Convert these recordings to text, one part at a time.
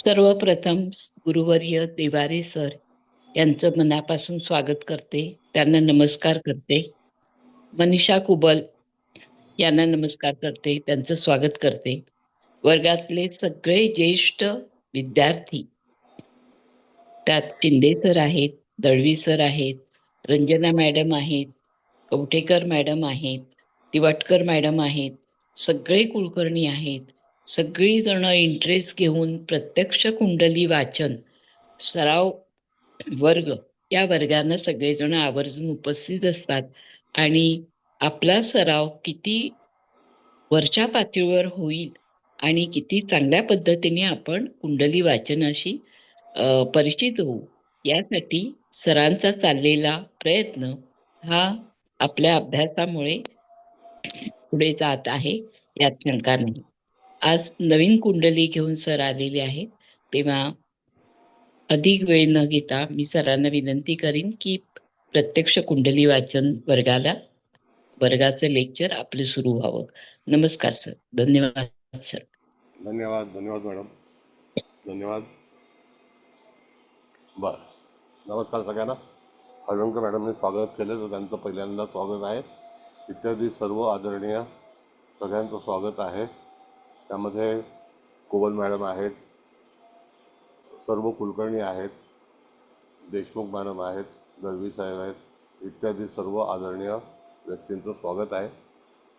सर्वप्रथम गुरुवर्य देवारे सर यांचं मनापासून स्वागत करते. त्यांना नमस्कार करते. मनीषा कुबल यांना नमस्कार करते. त्यांचं स्वागत करते. वर्गातले सगळे ज्येष्ठ विद्यार्थी, त्यात शिंदे सर आहेत, दळवी सर आहेत, रंजना मॅडम आहेत, कवठेकर मॅडम आहेत, तिवाटकर मॅडम आहेत, सगळे कुलकर्णी आहेत. सगळी जण इंटरेस्ट घेऊन प्रत्यक्ष कुंडली वाचन सराव वर्ग या वर्गानं सगळेजण आवर्जून उपस्थित असतात आणि आपला सराव किती वरच्या पातळीवर होईल आणि किती चांगल्या पद्धतीने आपण कुंडली वाचनाशी परिचित होऊ यासाठी सरांचा चाललेला प्रयत्न हा आपल्या अभ्यासामुळे पुढे जात आहे, यात शंका नाही. आज नवीन कुंडली घेऊन सर आलेले आहेत, तेव्हा अधिक वेळ न घेता मी सरांना विनंती करीन की प्रत्यक्ष कुंडली वाचन वर्गाचं लेक्चर आपलं सुरू व्हावं. नमस्कार सर. धन्यवाद सर. धन्यवाद मॅडम. धन्यवाद. बरं, नमस्कार सगळ्यांना. हळवणकर मॅडमने स्वागत केलं तर त्यांचं पहिल्यांदा स्वागत आहे. इत्यादी सर्व आदरणीय सगळ्यांचं स्वागत आहे. त्यामध्ये कोवल मॅडम आहेत, सर्व कुलकर्णी आहेत, देशमुख मॅडम आहेत, दळवी साहेब आहेत, इत्यादी सर्व आदरणीय व्यक्तींचं स्वागत आहे.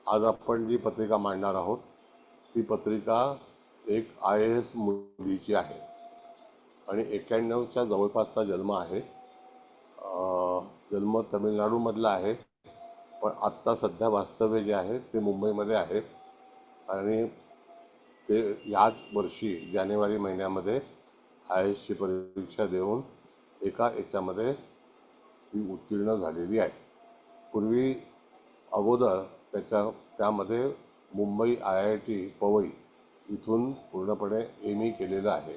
आज आपण जी पत्रिका मांडणार आहोत ती पत्रिका एक IAS मुलीची आहे आणि 91च्या जवळपासचा जन्म आहे. जन्म तमिळनाडूमधला आहे, पण आत्ता सध्या वास्तव्य जे आहे ते मुंबईमध्ये आहे आणि ते याच वर्षी जानेवारी महिन्यामध्ये IASची परीक्षा देऊन एका याच्यामध्ये ती उत्तीर्ण झालेली आहे. पूर्वी अगोदर त्यामध्ये मुंबई IIT पवई इथून पूर्णपणे ME केलेलं आहे,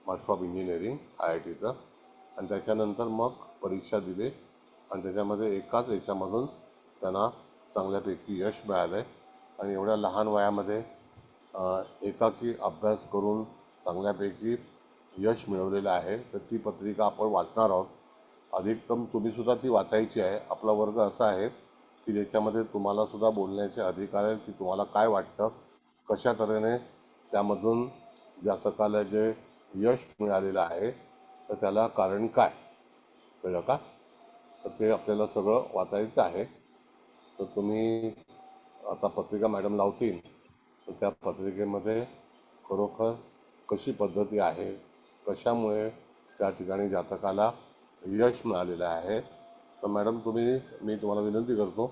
मास्टर ऑफ इंजिनिअरिंग IITचं, आणि त्याच्यानंतर मग परीक्षा दिली आणि त्याच्यामध्ये एकाच याच्यामधून त्यांना चांगल्यापैकी यश मिळालं आहे आणि एवढ्या लहान वयामध्ये एकाकी अभ्यास करून चांगल्यापैकी यश मिळवलेलं आहे. तर ती पत्रिका आपण वाचणार आहोत. अधिकतम तुम्हीसुद्धा ती वाचायची आहे. आपला वर्ग असा आहे की ज्याच्यामध्ये तुम्हालासुद्धा बोलण्याचे अधिकार आहेत की तुम्हाला काय वाटतं, कशा तऱ्हेने त्यामधून जातकाला जे यश मिळालेलं आहे तर त्याला कारण काय, कळलं का? तर ते आपल्याला सगळं वाचायचं आहे. तर तुम्ही आता पत्रिका मॅडम लावतील तर त्या पत्रिकेमध्ये खरोखर कशी पद्धती आहे, कशामुळे त्या ठिकाणी जातकाला यश मिळालेलं आहे. तर मॅडम मी तुम्हाला विनंती करतो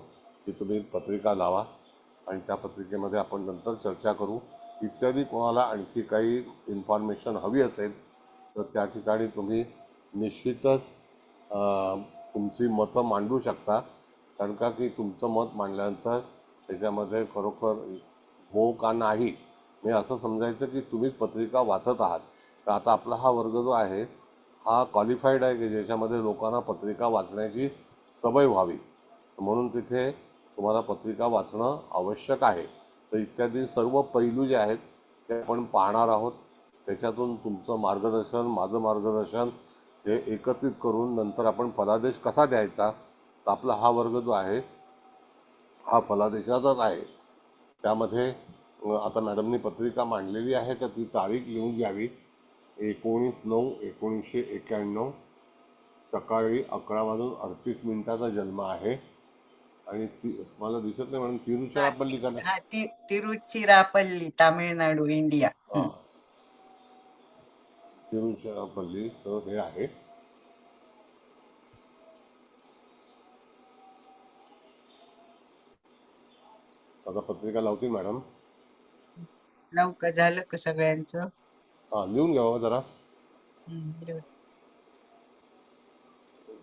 की तुम्ही पत्रिका लावा आणि त्या पत्रिकेमध्ये आपण नंतर चर्चा करू. इत्यादी कोणाला आणखी काही इन्फॉर्मेशन हवी असेल तर त्या ठिकाणी तुम्ही निश्चितच तुमची मतं मांडू शकता. कारण का की तुमचं मत मांडल्यानंतर त्याच्यामध्ये खरोखर हो का नाही मी असं समजायचं की तुम्हीच पत्रिका वाचत आहात. तर आता आपला हा वर्ग जो आहे हा क्वालिफाईड आहे की ज्याच्यामध्ये लोकांना पत्रिका वाचण्याची सवय व्हावी, म्हणून तिथे तुम्हाला पत्रिका वाचणं आवश्यक आहे. तर इत्यादी सर्व पैलू जे आहेत ते आपण पाहणार आहोत. त्याच्यातून तुमचं मार्गदर्शन, माझं मार्गदर्शन हे एकत्रित करून नंतर आपण फलादेश कसा द्यायचा. तर आपला हा वर्ग जो आहे हा फलादेशाचाच आहे. त्यामध्ये आता मॅडमनी पत्रिका मांडलेली आहे तर ती तारीख लिहून घ्यावी. 19/9/1991 सकाळी 11:38 जन्म आहे आणि मला दिसत नाही म्हणून तिरुचिरापल्ली का नाही, तिरुचिरापल्ली, तामिळनाडू, इंडिया. तिरुचिरापल्ली तर हे आहे. आता पत्रिका लावतील मॅडम. लवकर झालं का सगळ्यांचं? लिहून घ्यावं जरा.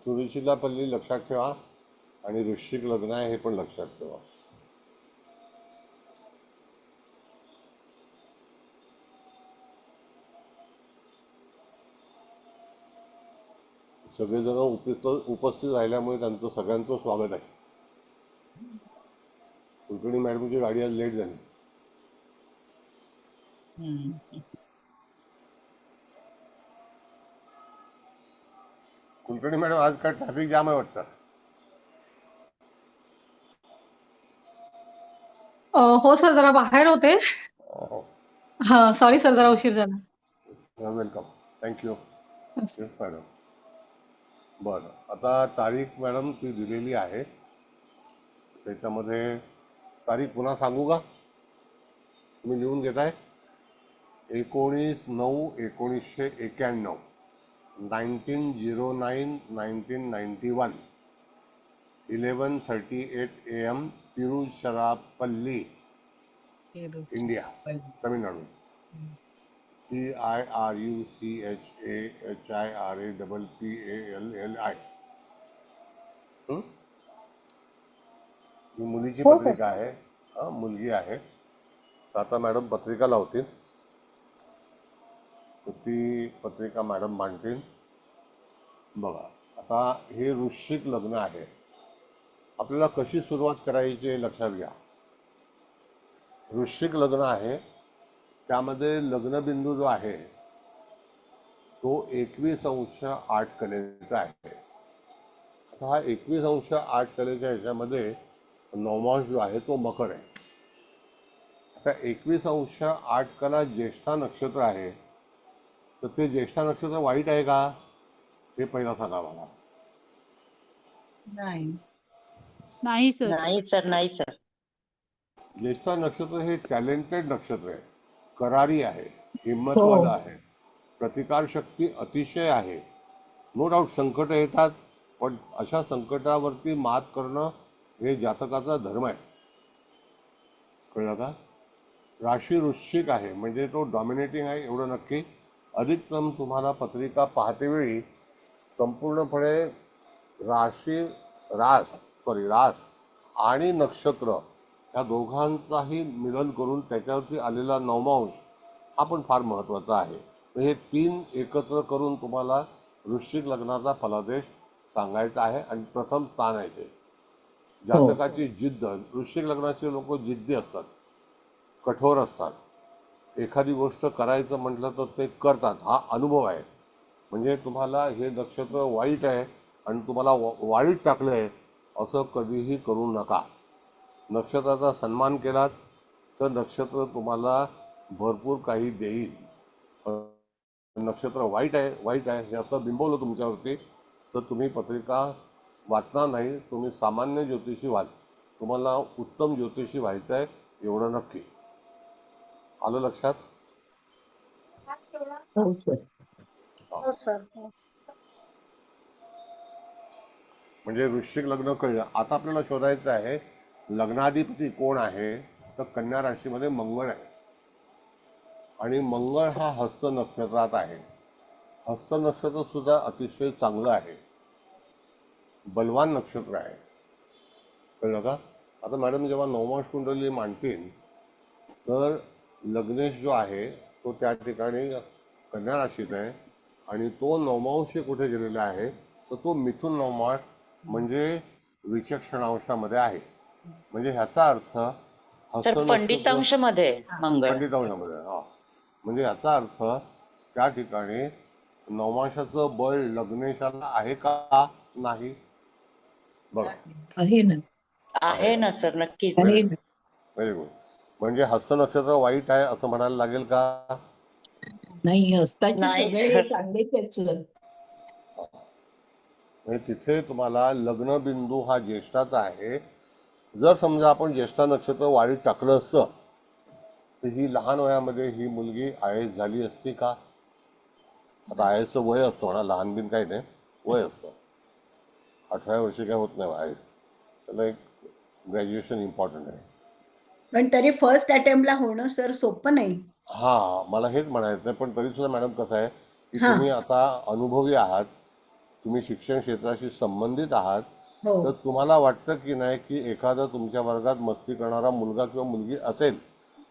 तिरुचिरापल्ली लक्षात ठेवा आणि वृश्चिक लग्न आहे हे पण लक्षात ठेवा. सगळेजण उपस्थित राहिल्यामुळे त्यांचं सगळ्यांचं स्वागत आहे. कुलकर्णी मॅडमची गाडी आज लेट झाली. कुलकर्णी मॅडम, आज काय ट्रॅफिक जाम आहे वाटतं? हो सर, जरा बाहेर होते. हा, सॉरी सर, जरा उशीर झाला. Welcome. Thank you. Yes. Yes madam. बरं, आता तारीख मॅडम ती दिलेली आहे. त्याच्यामध्ये तारीख पुन्हा सांगू का? तुम्ही लिहून घेताय? 19/9/1991, 19/09/1991, 11:38 AM, Tiruchirappalli, India, Tamil Nadu. TIRUCHAHIRAPPALLI. ही मुलीची हो सर. पत्रिका आहे. मुलगी आहे. तर आता मॅडम पत्रिका लावतील. तर ती पत्रिका मॅडम मांडतील. बघा, आता हे वृश्चिक लग्न आहे. आपल्याला कशी सुरुवात करायची हे लक्षात घ्या. वृश्चिक लग्न आहे, त्यामध्ये लग्नबिंदू जो आहे तो 21°8 कलेचा आहे. आता हा 21°8 कलेच्या ह्याच्यामध्ये नवमांश जो आहे तो मकर आहे. आता 21°8 कला ज्येष्ठा नक्षत्र आहे, तर ते ज्येष्ठा नक्षत्र वाईट आहे का हे पहिला सांगा मला. नाही. नाही सर. नाही सर, नाही सर. ज्येष्ठा नक्षत्र हे टॅलेंटेड नक्षत्र आहे, करारी आहे, हिंमतवालं आहे, प्रतिकार शक्ती अतिशय आहे. नो डाऊट संकट येतात, पण अशा संकटावरती मात करणं हे जातकाचा धर्म आहे. कळलं का? राशी वृश्चिक आहे, म्हणजे तो डॉमिनेटिंग आहे एवढं नक्की. अधिकतम तुम्हाला पत्रिका पाहतेवेळी संपूर्णपणे रास आणि नक्षत्र या दोघांचाही मिलन करून त्याच्यावरती आलेला नवमांश हा पण फार महत्त्वाचा आहे. हे तीन एकत्र करून तुम्हाला वृश्चिक लग्नाचा फलादेश सांगायचा आहे. आणि प्रथम स्थान आहे ते जातकाची जिद्द. वृश्चिक लग्नाचे लोक जिद्दी असतात, कठोर असतात. एखादी गोष्ट करायचं म्हटलं तर ते करतात. हा अनुभव आहे. म्हणजे तुम्हाला हे नक्षत्र वाईट आहे आणि तुम्हाला वाईट टाकलं आहे असं कधीही करू नका. नक्षत्राचा सन्मान केलात तर नक्षत्र तुम्हाला भरपूर काही देईल. नक्षत्र वाईट आहे हे असं बिंबवलं तुमच्यावरती तर तुम्ही पत्रिका वाचणार नाही. तुम्ही सामान्य ज्योतिषी व्हाल. तुम्हाला उत्तम ज्योतिषी व्हायचं आहे एवढं नक्की. आलं लक्षात? हो सर. हो सर. म्हणजे वृश्चिक लग्न कळलं. आता आपल्याला शोधायचं आहे लग्नाधिपती कोण आहे. तर कन्या राशीमध्ये मंगळ आहे आणि मंगळ हा हस्त नक्षत्रात आहे. हस्त नक्षत्र सुद्धा अतिशय चांगलं आहे, बलवान नक्षत्र आहे. कळलं का? आता मॅडम जेव्हा नवमांश कुंडली मांडतील तर लग्नेश जो आहे तो त्या ठिकाणी कन्या राशीत आहे आणि तो नवमांश कुठे गेलेला आहे तर तो मिथुन नवमांश म्हणजे विचक्षणांशामध्ये आहे. म्हणजे ह्याचा अर्थ हस्त पंडितांशमध्ये मंगळ. पंडितांशामध्ये. हा, म्हणजे याचा अर्थ त्या ठिकाणी नवमांशाचं बळ लग्नेशाला आहे का नाही? बघा, आहे ना. आहे ना सर, नक्कीच. आहे ना. Very good. म्हणजे हस्त नक्षत्र वाईट आहे असं म्हणायला लागेल का? नाही, हस्ताचे नाही सगळे सर. चांगले त्याच. म्हणजे तिथे तुम्हाला लग्नबिंदू हा ज्येष्ठाचा आहे. जर समजा आपण ज्येष्ठा नक्षत्र वाईट टाकलं असतं तर ही लहान वयामध्ये ही मुलगी IAS झाली असती का? आता IASचं वय असतं म्हणा, लहान बिन काही नाही, वय असतं. 18 वर्षी काय होत नाही IAS. त्याला एक ग्रॅज्युएशन इम्पॉर्टंट आहे. पण तरी फर्स्ट अटेम्प्टला होणं सर सोपं नाही. हां, मला हेच म्हणायचं आहे. पण तरीसुद्धा मॅडम कसं आहे की हां. तुम्ही आता अनुभवी आहात, तुम्ही शिक्षण क्षेत्राशी संबंधित आहात. हो. तर तुम्हाला वाटतं की नाही की एखादा तुमच्या वर्गात मस्ती करणारा मुलगा किंवा मुलगी असेल,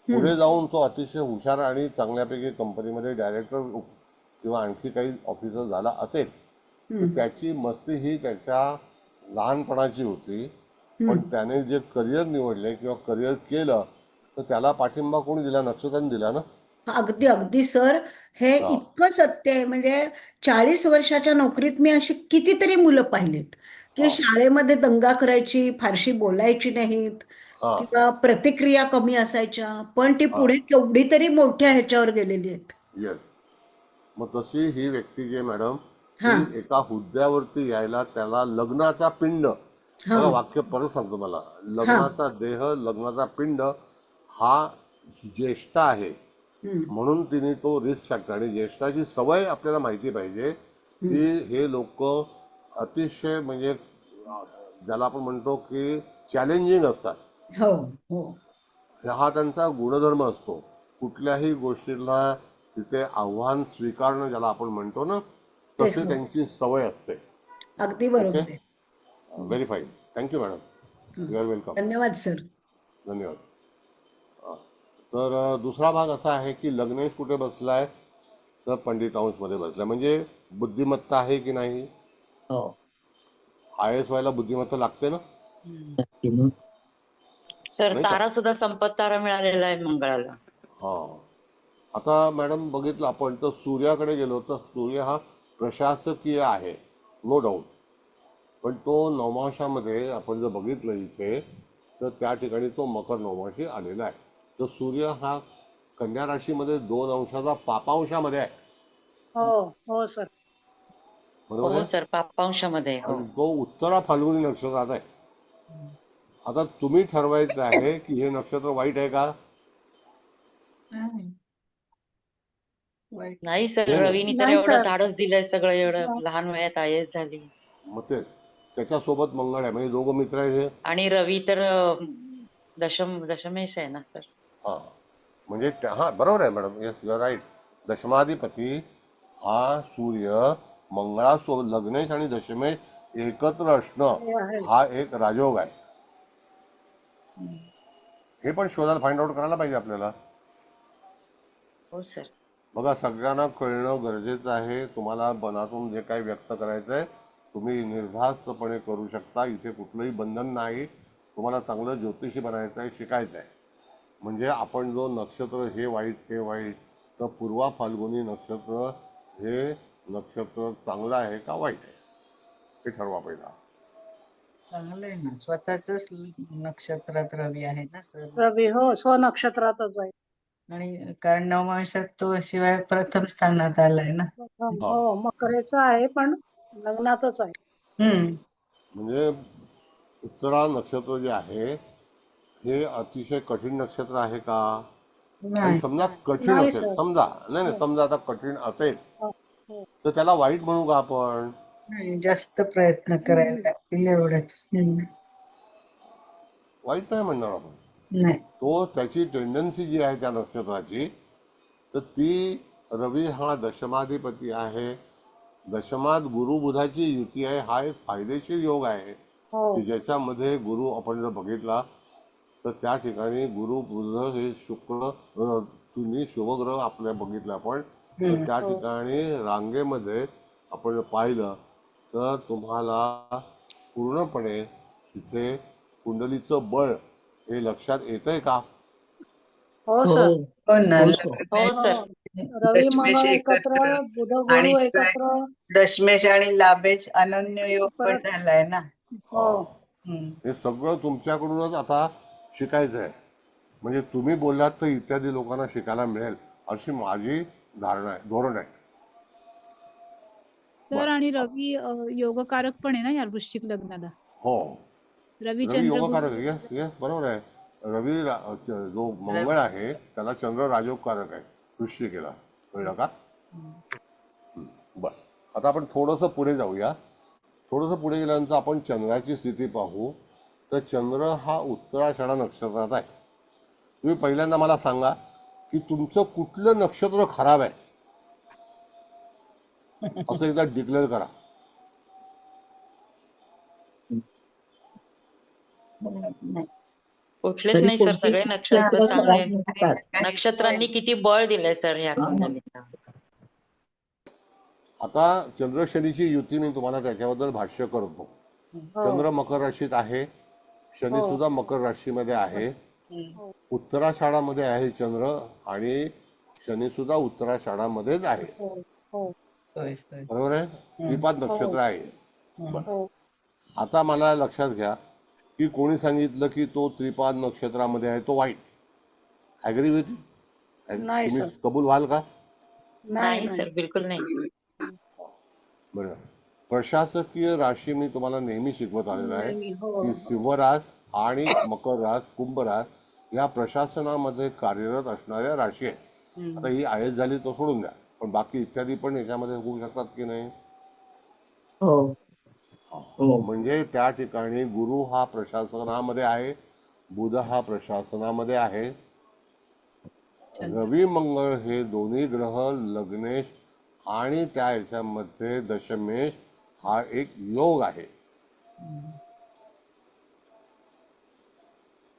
पुढे जाऊन तो अतिशय हुशार आणि चांगल्यापैकी कंपनीमध्ये डायरेक्टर किंवा आणखी काही ऑफिसर झाला असेल तर त्याची मस्ती ही त्याच्या लहानपणाची होती. पण त्याने जे करिअर निवडले किंवा करिअर केलं तर त्याला पाठिंबा कोणी दिला? नक्षत्राने दिला ना. अगदी अगदी सर, हे हा इतकं सत्य आहे. म्हणजे 40 वर्षाच्या नोकरीत मी अशी कितीतरी मुलं पाहिलीत की हा शाळेमध्ये दंगा करायची, फारशी बोलायची नाहीत हा किंवा प्रतिक्रिया कमी असायच्या, पण ती हा पुढे केवढी तरी मोठ्या ह्याच्यावर गेलेली आहेत. येस. मग तशी ही व्यक्ती जी आहे मॅडम, हा. ही एका हुद्द्यावरती यायला त्याला लग्नाचा पिंड, हा. बघा वाक्य परत सांगतो मला, हा. लग्नाचा देह लग्नाचा पिंड हा ज्येष्ठ आहे हम्म. म्हणून तिने तो रिस्क फॅक्टर, आणि ज्येष्ठाची सवय आपल्याला माहिती पाहिजे की हे लोक अतिशय म्हणजे ज्याला आपण म्हणतो की चॅलेंजिंग असतात. हो. हो. हा त्यांचा गुणधर्म असतो. कुठल्याही गोष्टीला तिथे आव्हान स्वीकारणं ज्याला आपण म्हणतो ना, तेच. तशी हो. त्यांची सवय असते. अगदी ओके, बरोबर आहे. Very fine. थँक्यू मॅडम, हं. You are welcome. धन्यवाद सर. धन्यवाद. तर दुसरा भाग असा आहे की लग्नेश कुठे बसलाय, तर पंडित हाऊसमध्ये बसलाय. म्हणजे बुद्धिमत्ता आहे की नाही? हो. IAS व्हायला बुद्धिमत्ता लागते ना, सर नाही का? तारा सुद्धा संपत तारा मिळालेला आहे मंगळाला. हां. आता मॅडम बघितलं आपण तर सूर्याकडे गेलो तर सूर्य हा प्रशासकीय आहे, नो डाऊट. पण तो नवमाशामध्ये आपण जर बघितलं इथे, तर त्या ठिकाणी तो मकर नवमाशी आलेला आहे. तर सूर्य हा कन्या राशीमध्ये 2 अंशाचा पापांशामध्ये आहे, हो. हो सर. बरोबर हो आहे. सर, पापांशामध्ये. हो. आणि तो उत्तरा फाल्गुनी नक्षत्रात आहे. आता तुम्ही ठरवायचं आहे की हे नक्षत्र वाईट आहे का? वाईट नाही सर, नाही नाही, रवीनी तर नाही एवढं सर. धाडस दिलंय, सगळं एवढं लहान वयात IAS झाली. मग ते त्याच्यासोबत मंगळ आहे, म्हणजे दोघं मित्र आहे हे. आणि रवी तर दशमेश आहे ना सर. हां, म्हणजे हां बरोबर आहे madam, yes you are right. दशमाधिपती हा सूर्य मंगळासोबत, लग्नेश आणि दशमेश एकत्र असणं हे आहे. हा एक राजयोग आहे. हे पण शोधायला, फाइंड आउट करायला पाहिजे आपल्याला. हो सर. बघा, सगळ्यांना कळणं गरजेचं आहे. तुम्हाला मनातून जे काही व्यक्त करायचं आहे तुम्ही निर्धास्तपणे करू शकता. इथे कुठलंही बंधन नाही. तुम्हाला चांगलं ज्योतिषी बनायचं आहे, शिकायचं आहे. म्हणजे आपण जो नक्षत्र हे वाईट ते वाईट, तर पूर्वा फाल्गुनी नक्षत्र हे नक्षत्र चांगलं आहे का वाईट आहे हे ठरवा पहिला. चांगलं आहे ना, स्वतःच नक्षत्रात रवी आहे ना सर. रवी हो स्वनक्षत्रातच आहे. आणि कारण नवमांशात तो शिवाय प्रथम स्थानात आलाय ना. हा, हो मकरेचं आहे पण लग्नातच आहे. हम्म. म्हणजे उत्तरा नक्षत्र जे आहे हे अतिशय कठीण नक्षत्र आहे का? आणि नाही. समजा कठीण नाही असेल, सर. समजा नाही नाही, हो. समजा आता कठीण असेल हो. हो. तर त्याला वाईट म्हणू का आपण? नाही, जास्त प्रयत्न करायला लागतील एवढंच. वाईट नाही म्हणणार आपण. नाही. तो त्याची टेंडन्सी जी आहे त्या नक्षत्राची, तर ती, रवी हा दशमाधिपती आहे. दशमात गुरु बुधाची युती आहे. हा एक फायदेशीर योग आहे हो. की ज्याच्यामध्ये गुरु आपण जर बघितला तर त्या ठिकाणी गुरु बुध हे शुक्र, तुम्ही शुभग्रह आपल्या बघितलं आपण, तर त्या हो. ठिकाणी रांगेमध्ये आपण जर पाहिलं तर तुम्हाला पूर्णपणे तिथे कुंडलीचं बळ हे लक्षात येतंय का? हो हो. सर. हो ना. हो सर. हो सर. रवी दशमेश मंगळ एकत्र एकत्र, बुध आणि गुरु शिवाय एकत्र. दशमेश आणि लाभेश अनन्य योग पण परत झालाय ना. हो. हे सगळं तुमच्याकडूनच आता शिकायचं आहे. म्हणजे तुम्ही बोललात तर इत्यादी लोकांना शिकायला मिळेल अशी माझी धारणा आहे, धोरण आहे. सर आणि रवी योगकारक पण आहे ना या वृश्चिक लग्नाला. हो, रवी रवी चंद्र योगकारक गुरु. आहे. येस येस, बरोबर आहे. रवी जो मंगळ आहे त्याला चंद्र राजयोगकारक आहे वृश्चिकेला, कळलं का? बरं, आता आपण थोडंसं पुढे जाऊया. थोडंसं पुढे गेल्यानंतर आपण चंद्राची स्थिती पाहू. तर चंद्र हा उत्तराषाढा नक्षत्रात आहे. तुम्ही पहिल्यांदा मला सांगा की तुमचं कुठलं नक्षत्र खराब आहे असं एकदा डिक्लेअर करा. कुठलेच तरी नाही सर, कोणती सगळे नक्षत्र नक्षत्र चांगले. खराब नसतात. नक्षत्रांनी किती बळ दिलंय सर ह्या कुंडलीला. आता चंद्र शनीची युती मी तुम्हाला त्याच्याबद्दल भाष्य करतो. चंद्र मकर राशीत आहे, शनी सुद्धा मकर राशीमध्ये आहे, उत्तराषाढामध्ये आहे चंद्र, आणि शनी सुद्धा उत्तराषाढामध्येच आहे, हो हो होय होय. बरोबर आहे. त्रिपाद नक्षत्र आहे. हम्म. बरं. हो आता मला लक्षात घ्या की कोणी सांगितलं की तो त्रिपाद नक्षत्रामध्ये आहे तो वाईट. ॲग्री विथ नाही तुम्ही सर कबूल व्हाल का? नाही नाही नाही सर, बिलकुल नाही. बरं. प्रशासकीय राशी मी तुम्हाला नेहमी शिकवत आलेलो आहे नेहमी हो की सिंहराज आणि मकर राज, कुंभ राज या प्रशासनामध्ये कार्यरत असणाऱ्या राशी आहेत. आता ही आयत झाली तो सोडून द्या, पण बाकी इत्यादी पण याच्यामध्ये होऊ शकतात की नाही. हो हो म्हणजे त्या ठिकाणी गुरु हा प्रशासनामध्ये आहे, बुध हा प्रशासनामध्ये आहे, रवी मंगळ हे दोन्ही ग्रह लग्नेश आणि त्या याच्यामध्ये दशमेश हा एक योग आहे.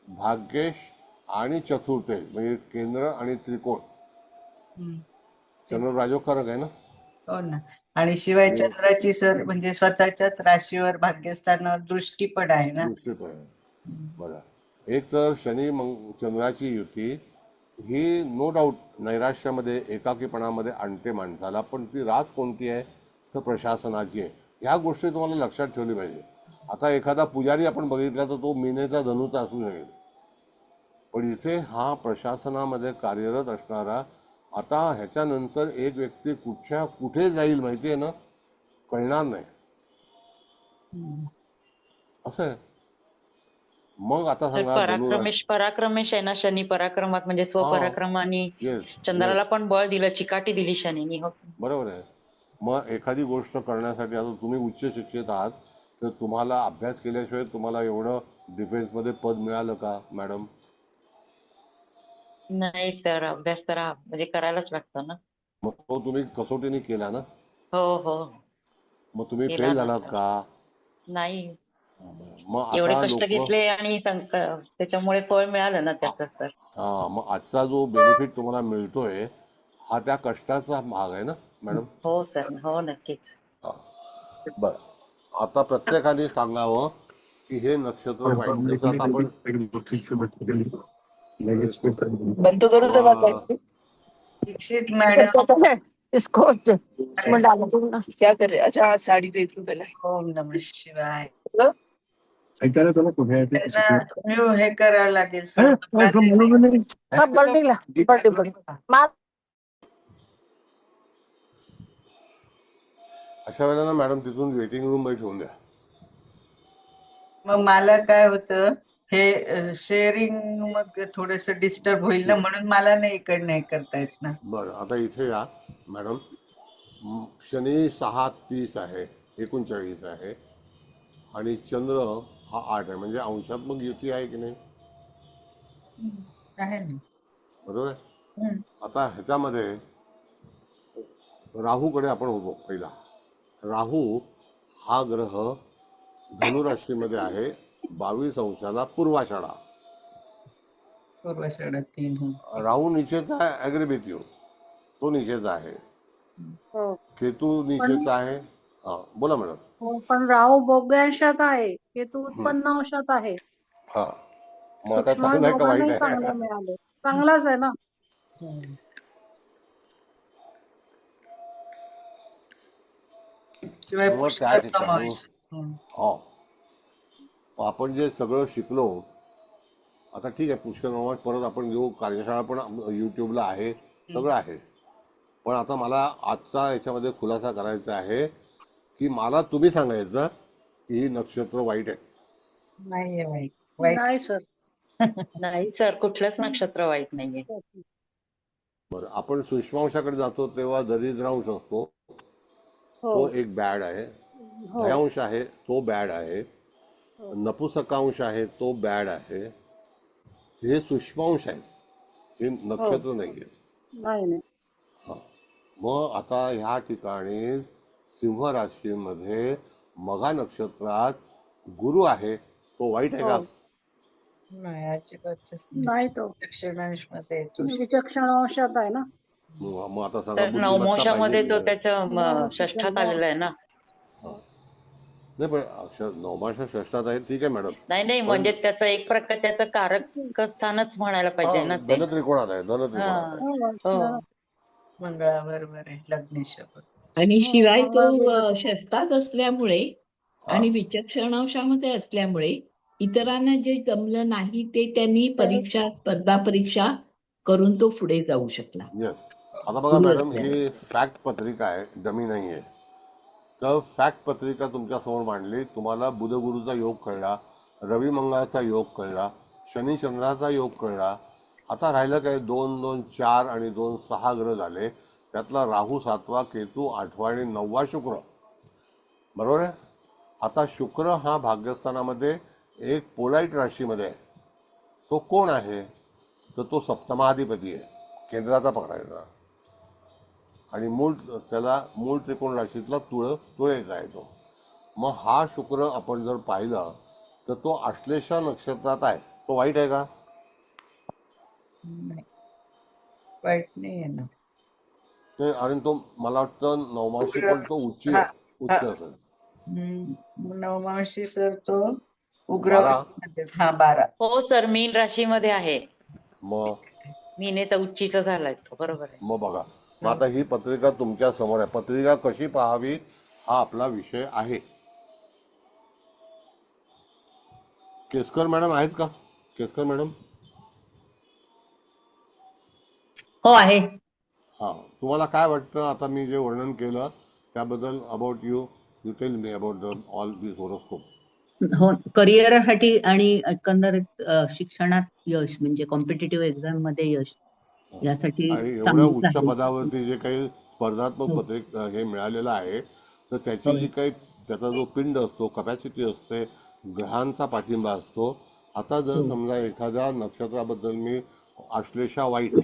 भाग्येश आणि चतुर्थे म्हणजे केंद्र आणि त्रिकोण हम्म. चंद्र राजोकारक आहे ना. हो ना. आणि शिवाय चंद्राची सर म्हणजे स्वतःच्याच राशीवर भाग्यस्थानावर दृष्टी पण आहे ना. दृष्टीपण आहे. बघा, एक तर शनी चंद्राची युती ही नो डाऊट नैराश्यामध्ये एकाकीपणामध्ये आणते माणसाला, पण ती रास कोणती आहे तर प्रशासनाची आहे. ह्या गोष्टी तुम्हाला लक्षात ठेवली पाहिजे. आता एखादा पुजारी आपण बघितला तर तो मीनेचा धनुचा असू शकेल, पण इथे हा प्रशासनामध्ये कार्यरत असणारा. आता ह्याच्यानंतर एक व्यक्ती कुठे जाईल माहिती आहे ना, कळणार नाही असं आहे. मग आता तर सांगा धनुराज. पराक्रमेश आहे ना शनी, पराक्रमात म्हणजे हा, स्वपराक्रमाने येस चंद्राला येस, पण बळ दिलं, चिकाटी दिली शनीने. हो बरोबर आहे. मग एखादी गोष्ट करण्यासाठी आता तुम्ही उच्च शिक्षित आहात, तर तुम्हाला अभ्यास केल्याशिवाय तुम्हाला एवढं डिफेन्समध्ये पद मिळालं का मॅडम? नाही सर, अभ्यास तर म्हणजे करायलाच लागतो ना. मग तो तुम्ही कसोटीने केला ना, हो हो मग तुम्ही केला फेल ना झालात सर. का? नाही, मग एवढे आता कष्ट लोक घेतले आणि त्याच्यामुळे फळ मिळालं ना त्याचं सर. हा, मग आजचा जो बेनिफिट तुम्हाला मिळतोय हा त्या कष्टाचा भाग आहे ना मॅडम. हो सर, हो नक्कीच. बरं, आता प्रत्येकाने सांगावं की हे नक्षत्र वाईट. जसं आता आपण बंद करो दरवाजा। दीक्षित मॅडम. अच्छा है इसको इसमें डालो तुम ना क्या कर रहे? अच्छा हाँ, साड़ी देख लो पहले। ओम नमः शिवाय. लो। त्यांना न्यू हे करावं लागेल सर. हाँ बर्थडे ला बर्थडे माँ अशा वेळेला ना मॅडम तिथून वेटिंग रूम मध्ये ठेवून द्या. मग मला काय होतं हे शेअरिंग मग थोडस डिस्टर्ब होईल ना, म्हणून मला नाही इकडनं हे करता येत ना. बरं, आता इथे या मॅडम. शनी 6:30 आहे, 39 आहे आणि चंद्र हा 8 आहे, म्हणजे अंशात्मक युती आहे की नाही, आहे ना. बरोबर आहे. आता ह्याच्यामध्ये राहूकडे आपण होतो. पहिला राहू हा ग्रह धनुराशीमध्ये आहे, 22 अंशाला पूर्वाषाढा. पूर्वाषाढा 3. राहू निचेचा आहे, ॲग्रिबिथिओ तो निचेचा आहे. हो केतू पण निचेचा आहे. हा बोला मॅडम. हो पण राहू भोग्यांशात आहे, केतू उत्पन्न अंशात आहे. हा, मग आता सूक्ष्म चांगलं आहे का वाईट दोघांनाही आहे? चांगले मिळाले, चांगलाच आहे ना. शिवाय मग त्या पुष्कर ठिकाणी समावेश. हो, आपण जे सगळं शिकलो, आता ठीक आहे पुष्कर नवाज परत आपण घेऊ, कार्यशाळा पण यूट्यूबला आहे, सगळं आहे. पण आता मला आजचा याच्यामध्ये खुलासा करायचा आहे की मला तुम्ही सांगायचं की ही नक्षत्र वाईट आहे. नाहीये वाईट. वाईट नाही सर. नाही सर, कुठलंच नक्षत्र वाईट नाहीये. बरं, आपण सूक्ष्मांशाकडे जातो तेव्हा दरिद्रांश असतो, तो हो एक बॅड आहे. हो भयांश आहे तो बॅड आहे. हो नपुसकांश आहे तो बॅड आहे. हे सूक्ष्मांश आहेत, हे नक्षत्र नाही आहेत. नाही नाही. मग आता ह्या ठिकाणी सिंह राशीमध्ये मघा नक्षत्रात गुरु आहे, तो वाईट आहे का? हो नाही, अजिबातच नाही, तो दक्षिणांश मध्ये येतो. विचक्षण अंशात आहे ना. मग आता सांगा तर बुद्धिमत्ता पाहिजे नवमोशामध्ये की तो नाही? त्याच्या षष्ठात आलेला आहे ना. नाही, पण नवमाशा षष्ठात आहे, ठीक आहे मॅडम. नाही म्हणजे त्याचं एक प्रकार त्याचं कारक स्थानच म्हणायला पाहिजे ना ते. धनत्रिकोणात आहे, धनत्रिकोणात आहे. हो हो मंगळाबरोबर आहे लग्नेश्वर. आणि हो, शिवाय तो मंगळाबरोबर आहे. शेतात असल्यामुळे हा आणि विचक्षणांशामध्ये असल्यामुळे इतरांना जे जमलं नाही ते त्यांनी स्पर्धा परीक्षा करून तो पुढे जाऊ शकला. येस. आता बघा गुरु मॅडम, असल्यामुळे. ही फॅक्ट पत्रिका आहे, डमी नाही आहे. तर फॅक्ट पत्रिका तुमच्यासमोर मांडली. तुम्हाला बुधगुरूचा योग कळला, रवी मंगळाचा योग कळला, शनी चंद्राचा योग कळला. आता राहिलं काय, 2 2 4 आणि 2 6 ग्रह झाले. त्यातला राहू 7वा, केतू 8वा आणि 9वा शुक्र. बरोबर आहे. आता शुक्र हा भाग्यस्थानामध्ये एक पोलाईट राशीमध्ये आहे. तो कोण आहे? तर तो सप्तमाधिपती आहे, केंद्राचा पकडायचा. आणि मूळ त्रिकोण राशीतला तुळेचा आहे तो. मग हा शुक्र आपण जर पाहिला तर तो आश्लेषा नक्षत्रात आहे. तो वाईट आहे का? नाही, वाईट नाही आहे ना. ते आणि तो मला वाटतं नवमाशी पण तो उच्च हा, हा. असेल. नवमाशी सर तो 12. उग्रवादीमध्ये. हा 12. हो सर, मीन राशीमध्ये आहे. मग मीनेचा उच्चीचा झालाय तो, बरोबर आहे. मग बघा, मग आता ही पत्रिका तुमच्या समोर आहे. पत्रिका कशी पाहावी हा आपला विषय आहे. केसकर मॅडम आहेत का? केसकर मॅडम, हो आहे. हा, तुम्हाला काय वाटतं आता मी जे वर्णन केलं त्याबद्दल? About you tell me about all this horoscope. हो, करिअरसाठी आणि एकंदरीत शिक्षणात यश, म्हणजे कॉम्पिटिटिव्ह एक्झाम मध्ये यश, यासाठी आणि एवढ्या चांगलीच उच्च आहे. पदावरती जे काही स्पर्धात्मक हो, हे मिळालेलं आहे, तर त्याची हो. जी काही त्याचा जो पिंड असतो, कपॅसिटी असते, ग्रहांचा पाठिंबा असतो. आता जर हो. समजा एखाद्या नक्षत्राबद्दल मी आश्लेषा वाईट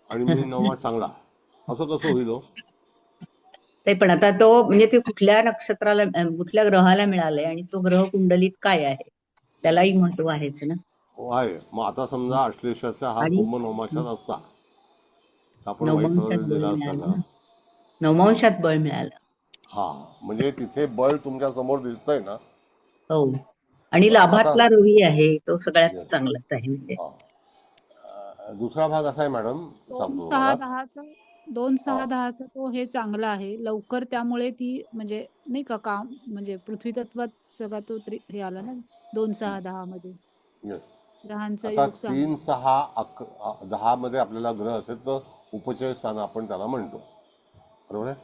आणि मी नवमा चांगला, असं कसं होईल हो? ते पण आता तो म्हणजे ते कुठल्या नक्षत्राला कुठल्या ग्रहाला मिळालंय आणि तो ग्रह कुंडलीत काय आहे त्यालाही महत्व आहेच ना. हो आहे. मग आता समजा आश्लेषाचा हा आणि कुंभ नवमाशात असता तर आपण वाईट नवमांशात फळ बळ दिला असता मिळालं का? ना. नवमांशात बळ मिळालं. हा, म्हणजे तिथे बळ तुमच्या समोर दिसतंय ना. हो, आणि बरं, आता लाभातला रवी आहे, तो सगळ्यात चांगलाच आहे म्हणजे. दुसरा भाग असा आहे मॅडम, दोन सांगतो सहा तुम्हाला. दहाचा 2-6 हा 10चा तो हे चांगला आहे लवकर, त्यामुळे ती म्हणजे नाही का काम म्हणजे पृथ्वी तत्वात सगळा तो हे आला ना 2-6-10 मध्ये येस. ग्रहांचा आता योग 3 चांगला. 6 10 मध्ये आपल्याला ग्रह असेल तर उपचय स्थान आपण त्याला म्हणतो. बरोबर आहे.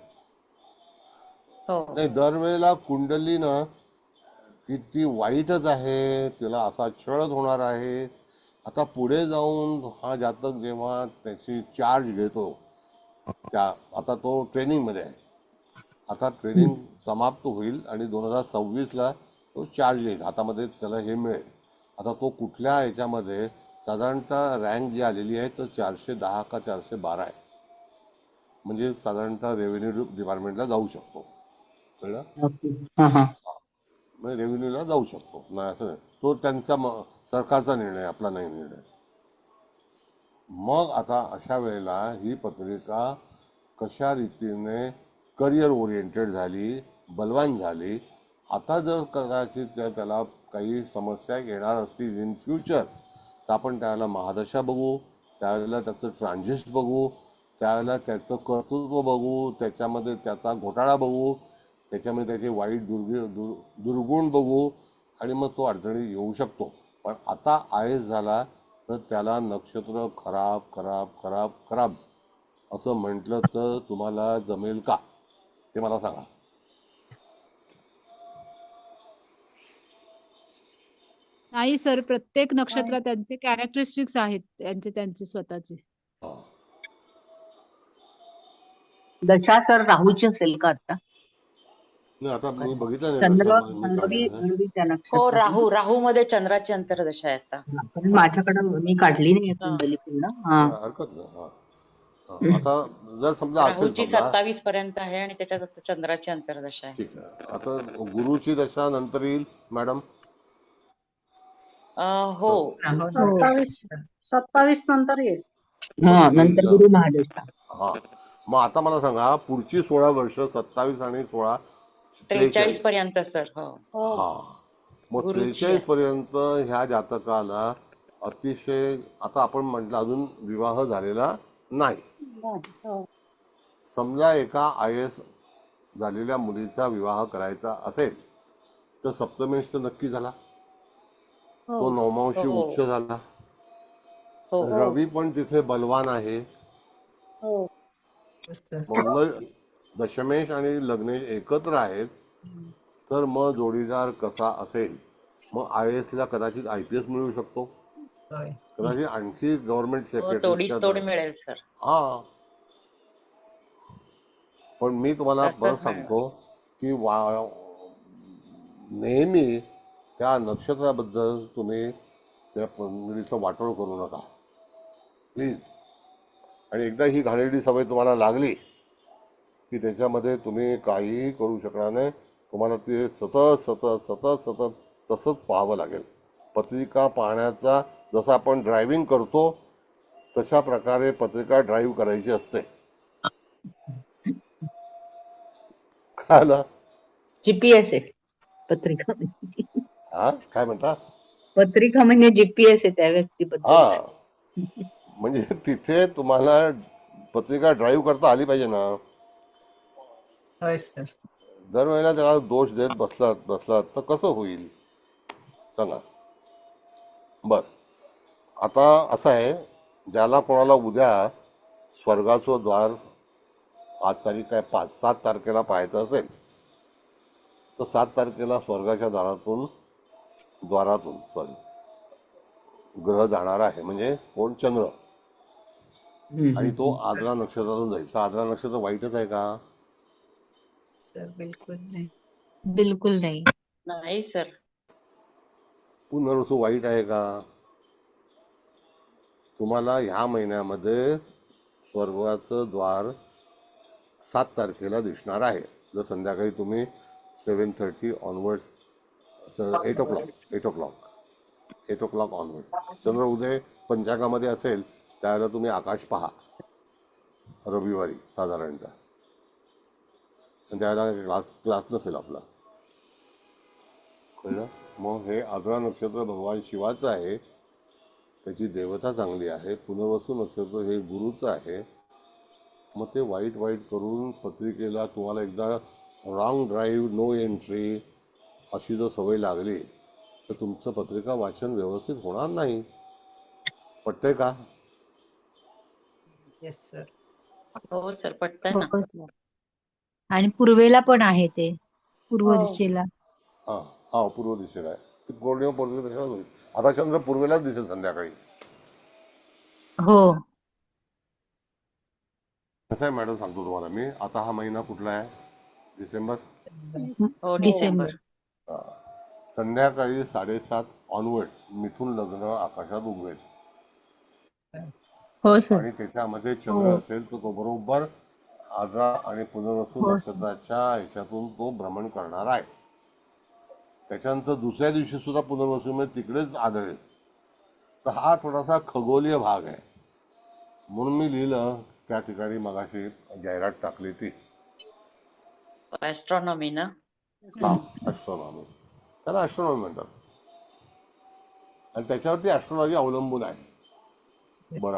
हो नाही, दरवेळेला कुंडली ना की ती वाईटच आहे, तिला असा छळच होणार आहे. आता पुढे जाऊन हा जातक जेव्हा त्याची चार्ज घेतो, आता तो ट्रेनिंगमध्ये आहे. आता ट्रेनिंग समाप्त होईल आणि 2026ला तो चार्ज येईल हातामध्ये, त्याला हे मिळेल. आता तो कुठल्या ह्याच्यामध्ये साधारणतः रँक जी आलेली आहे तर 410 का 412 आहे. म्हणजे साधारणतः रेव्हेन्यू डिपार्टमेंटला जाऊ शकतो. कळलं? ओके. हा हा. म्हणजे रेव्हेन्यूला जाऊ शकतो, नाही असं नाही. तो त्यांचा सरकारचा निर्णय, आपला नाही निर्णय. मग आता अशा वेळेला ही पत्रिका कशा रीतीने करिअर ओरिएंटेड झाली, बलवान झाली. आता जर कदाचित त्याला काही समस्या येणार असतील इन फ्युचर तर आपण त्यावेळेला महादशा बघू, त्यावेळेला त्याचं ट्रान्झिस्ट बघू, त्यावेळेला त्याचं कर्तृत्व बघू, त्याच्यामध्ये त्याचा घोटाळा बघू, त्याच्यामध्ये त्याचे वाईट दुर्गुण बघू आणि मग तो अडचणी येऊ शकतो. पण आता आयस झाला तर त्याला नक्षत्र खराब खराब खराब खराब असं म्हटलं तर तुम्हाला जमेल का ते मला सांगा. नाही सर, प्रत्येक नक्षत्रात त्यांचे कॅरेक्टरिस्टिक्स आहेत त्यांचे त्यांचे स्वतःचे. दशा सर राहूची असेल का आता? नाही, आता मी बघितलं नाही चंद्र दशा, मी काढलेलं आहे. रवी त्या हो, नक्षत्रात. राहू मध्ये चंद्राची अंतर्दशा आहे आता. कारण माझ्याकडे मी काढली नाही कुंडली पूर्ण. हा. नाही, हरकत नाही. हा, आता जर समजा असेल, राहूची समजा 27 पर्यंत आहे आणि त्याच्यात आता चंद्राची अंतर्दशा आहे. ठीक आहे. आता गुरुची दशा नंतर येईल मॅडम. हो, 27 नंतर येईल. हा, येईल नंतर ना. गुरु महादशा. हा, मग आता मला सांगा पुढची 16 वर्ष 27 आणि 16 43 43. पर्यंत सर. हो, हा, मग गुरुची 43 पर्यंत ह्या जातकाला अतिशय, आता आपण म्हटलं अजून विवाह झालेला नाही. हो. समजा एका IAS झालेल्या मुलीचा विवाह करायचा असेल तर सप्तमेश तर नक्की झाला, तो हो नवमांशी हो उच्च झाला, हो रवी पण तिथे बलवान आहे, हो सर. मंगळ दशमेश आणि लग्नेश एकत्र आहेत, तर मग जोडीदार कसा असेल, मग IAS ला कदाचित IPS मिळू शकतो, होय. कदाचित आणखी गव्हर्नमेंट हो, तोडीस सेक्रेटरीच्या तोड मिळेल सर. हा. पण मी तुम्हाला परत तसंच मिळेल. सांगतो की नेहमी त्या नक्षत्राबद्दल तुम्ही त्या मुलीचं वाटोळ करू नका प्लीज. आणि एकदा ही घाणेरडी सवय तुम्हाला लागली की त्याच्यामध्ये तुम्ही काहीही करू शकणार नाही. तुम्हाला ते सतत सतत सतत सतत तसंच पाहावं लागेल. पत्रिका पाहण्याचा जसं आपण ड्रायव्हिंग करतो तशा प्रकारे पत्रिका ड्राईव्ह करायची असते. कळलं? GPS आहे पत्रिका म्हणजे. हा, काय म्हणता? पत्रिका म्हणजे GPS आहे त्या व्यक्तीबद्दल. हा, म्हणजे तिथे तुम्हाला पत्रिका ड्राईव्ह करता आली पाहिजे ना. होय सर. दरवेळेला त्याला दोष देत बसलात तर कसं होईल सांगा. बर, आता असं आहे, ज्याला कोणाला उद्या स्वर्गाचं द्वार, आज तारीख काय 7 तारखेला पाहायचं असेल तर 7 तारखेला स्वर्गाच्या द्वारातून ग्रह जाणार आहे. म्हणजे कोण? चंद्र. आणि तो आद्रा नक्षत्रातून जाईल. तर आद्रा नक्षत्र वाईटच आहे का? सर बिलकुल नाही. बिलकुल नाही. नाही सर. पुनर्वसू वाईट आहे का? तुम्हाला ह्या महिन्यामध्ये स्वर्गाचं द्वार 7 तारखेला दिसणार आहे. जर संध्याकाळी तुम्ही 7:30 ऑनवर्ड्स, 8 o'clock ऑनवर्ड चंद्र उदय पंचांगामध्ये असेल त्यावेळेला तुम्ही आकाश पहा रविवारी साधारणतः. आणि त्यावेळेला क्लास नसेल आपला. कळलं? मग हे आद्रा नक्षत्र भगवान शिवाचं आहे, त्याची देवता चांगली आहे. पुनर्वसू नक्षत्र हे गुरुचं आहे. मग ते वाईट करून पत्रिकेला तुम्हाला एकदा रॉंग ड्राईव्ह, नो एंट्री अशी जर सवय लागली तर तुमचं पत्रिका वाचन व्यवस्थित होणार नाही. पटतंय का? Yes sir. हो सर, पटतंय ना. हो सर. आणि पूर्वेला पण आहे ते, पूर्व हो. दिशेला. हा, पूर्व दिशेला आहे. ती पौर्णिमा दिशेला होईल. आता चंद्र पूर्वेलाच दिसेल संध्याकाळी. हो. कसं आहे मॅडम, सांगतो तुम्हाला मी. आता हा महिना कुठला आहे? डिसेंबर. हो, डिसेंबर. डिसेंबर. संध्याकाळी 7:30 ऑनवर्ड मिथुन लग्न आकाशात उगवेल. हो सर. आणि त्याच्यामध्ये चंद्र हो. असेल तर तो बरोबर आद्रा आणि पुनर्वसू हो. नक्षत्राच्या ह्याच्यातून तो भ्रमण करणार आहे. त्याच्यानंतर दुसऱ्या दिवशी सुद्धा पुनर्वसूमध्ये तिकडेच आढळेल. तर हा थोडासा खगोलीय भाग आहे. म्हणून मी लिहिलं त्या ठिकाणी मगाशी जाहिरात टाकली ती. ऍस्ट्रॉनॉमी ना. हा, ॲस्ट्रॉनॉमी. त्याला ॲस्ट्रॉनॉमी म्हणतात. आणि त्याच्यावरती ॲस्ट्रॉलॉजी अवलंबून आहे. बरं,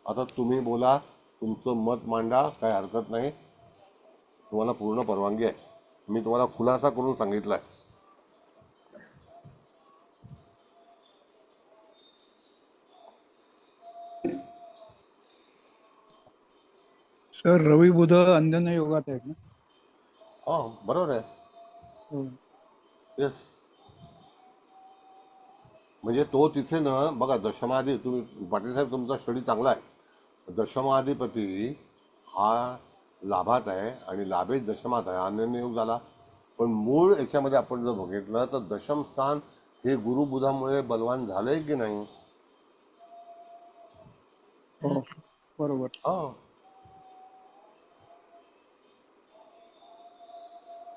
आता तुम्ही बोला, तुमचं मत मांडा, काही हरकत नाही. तुम्हाला पूर्ण परवानगी आहे. मी तुम्हाला खुलासा करून सांगितलं आहे. सर रवी बुध अंजन योगात आहेत ना? हा, बरोबर आहे. हो. येस. म्हणजे तो तिथे ना, बघा, दशमाधी, तुम्ही पाटील साहेब तुमचा स्टडी चांगला आहे. दशमाधिपती हा लाभात आहे आणि लाभेच दशमात आहे. अन्य योग झाला. पण मूळ याच्यामध्ये आपण जर बघितलं तर दशम स्थान हे गुरु बुधामुळे बलवान झालंय की नाही? हो, बरोबर. हा,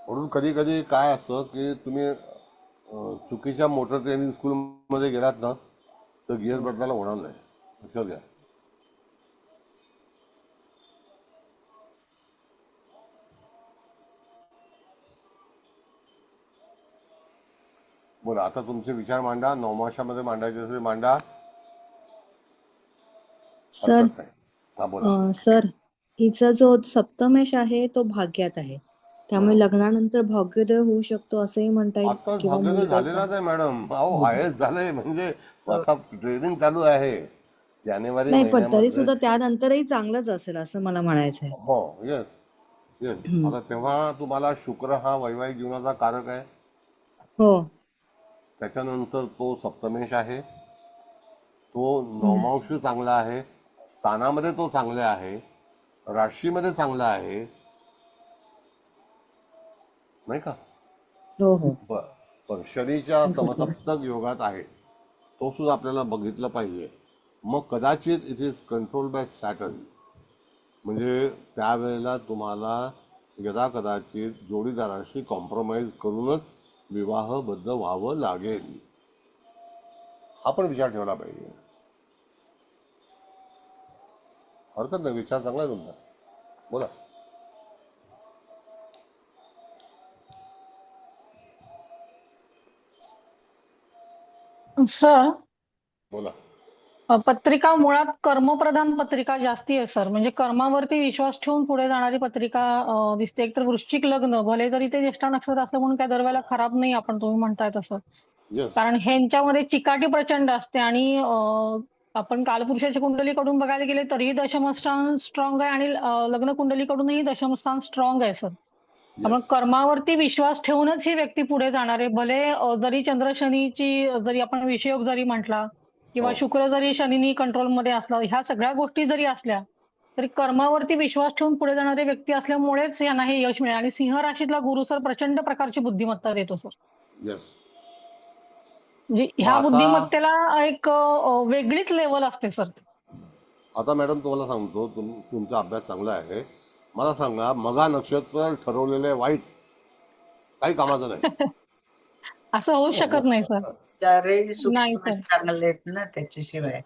म्हणून कधी कधी काय असतं की तुम्ही चुकीच्या मोटर ट्रेनिंग स्कूलमध्ये गेलात ना तर गिअर बदलायला होणार नाही. लक्षात घ्या. बरं, आता तुमचे विचार मांडा. नवमाशामध्ये मांडायचे असेल मांडा. सर हरकत नाही. हा बोला. सर हिचा जो सप्तमेश आहे तो भाग्यात आहे, त्यामुळे बरोबर. लग्नानंतर भाग्योदय होऊ शकतो असंही म्हणता येईल आता किंवा भाग्योदय मुलगा झालेलाच आहे मॅडम. अहो आयएस झालंय म्हणजे आता ट्रेनिंग चालू आहे जानेवारी नाही, पण तरी महिन्यामध्ये. सुद्धा त्यानंतरही चांगलंच असेल असं मला म्हणायचं आहे. हो, येस येस. आता तेव्हा तुम्हाला शुक्र हा वैवाहिक जीवनाचा कारक आहे. हो. त्याच्यानंतर तो सप्तमेश आहे, तो नवमांशी चांगला आहे, स्थानामध्ये तो चांगला आहे, राशीमध्ये चांगला आहे, नाही का? हो हो. पण शनीच्या समसप्तक योगात आहे, तो सुद्धा आपल्याला बघितलं पाहिजे. मग कदाचित it is control by Saturn, म्हणजे त्यावेळेला तुम्हाला यदा कदाचित जोडीदाराशी कॉम्प्रोमाइज करूनच विवाहबद्ध व्हावं लागेल. हा पण विचार ठेवला पाहिजे. हरकत नाही, विचार चांगला आहे तुमचा. बोला. सर बोला. पत्रिका मुळात कर्मप्रधान पत्रिका जास्ती आहे सर. म्हणजे कर्मावरती विश्वास ठेवून पुढे जाणारी पत्रिका दिसते. एकतर वृश्चिक लग्न, भले जरी ते ज्येष्ठा नक्षत्र असलं म्हणून काय दरवेळेला खराब नाही, आपण तुम्ही म्हणताय तसं. येस. कारण ह्यांच्यामध्ये चिकाटी प्रचंड असते आणि आपण कालपुरुषाच्या कुंडलीकडून बघायला गेले तरीही दशमस्थान स्ट्रॉंग आहे आणि लग्न कुंडलीकडूनही दशमस्थान स्ट्रॉंग आहे सर. त्यामुळे कर्मावरती विश्वास ठेवूनच ही व्यक्ती पुढे जाणार आहे. भले जरी चंद्र शनीची जरी आपण विषयोग जरी म्हटला किंवा शुक्र जरी शनीनी कंट्रोलमध्ये असला, ह्या सगळ्या गोष्टी जरी असल्या तरी कर्मावरती विश्वास ठेवून पुढे जाणारे व्यक्ती असल्यामुळेच यांना हे यश मिळेल. आणि सिंह राशीतला गुरु सर प्रचंड प्रकारची बुद्धिमत्ता देतो सर. येस. म्हणजे ह्या बुद्धिमत्तेला एक वेगळीच लेवल असते सर. आता मॅडम तुम्हाला सांगतो, तुमचा अभ्यास चांगला आहे. मला सांगा, मघा नक्षत्र ठरवलेले वाईट, काही कामाचं नाही. असं होऊ शकत नाही सर. चारही नाही सूक्ष्म सर. चांगले आहेत ना त्याच्याशिवाय.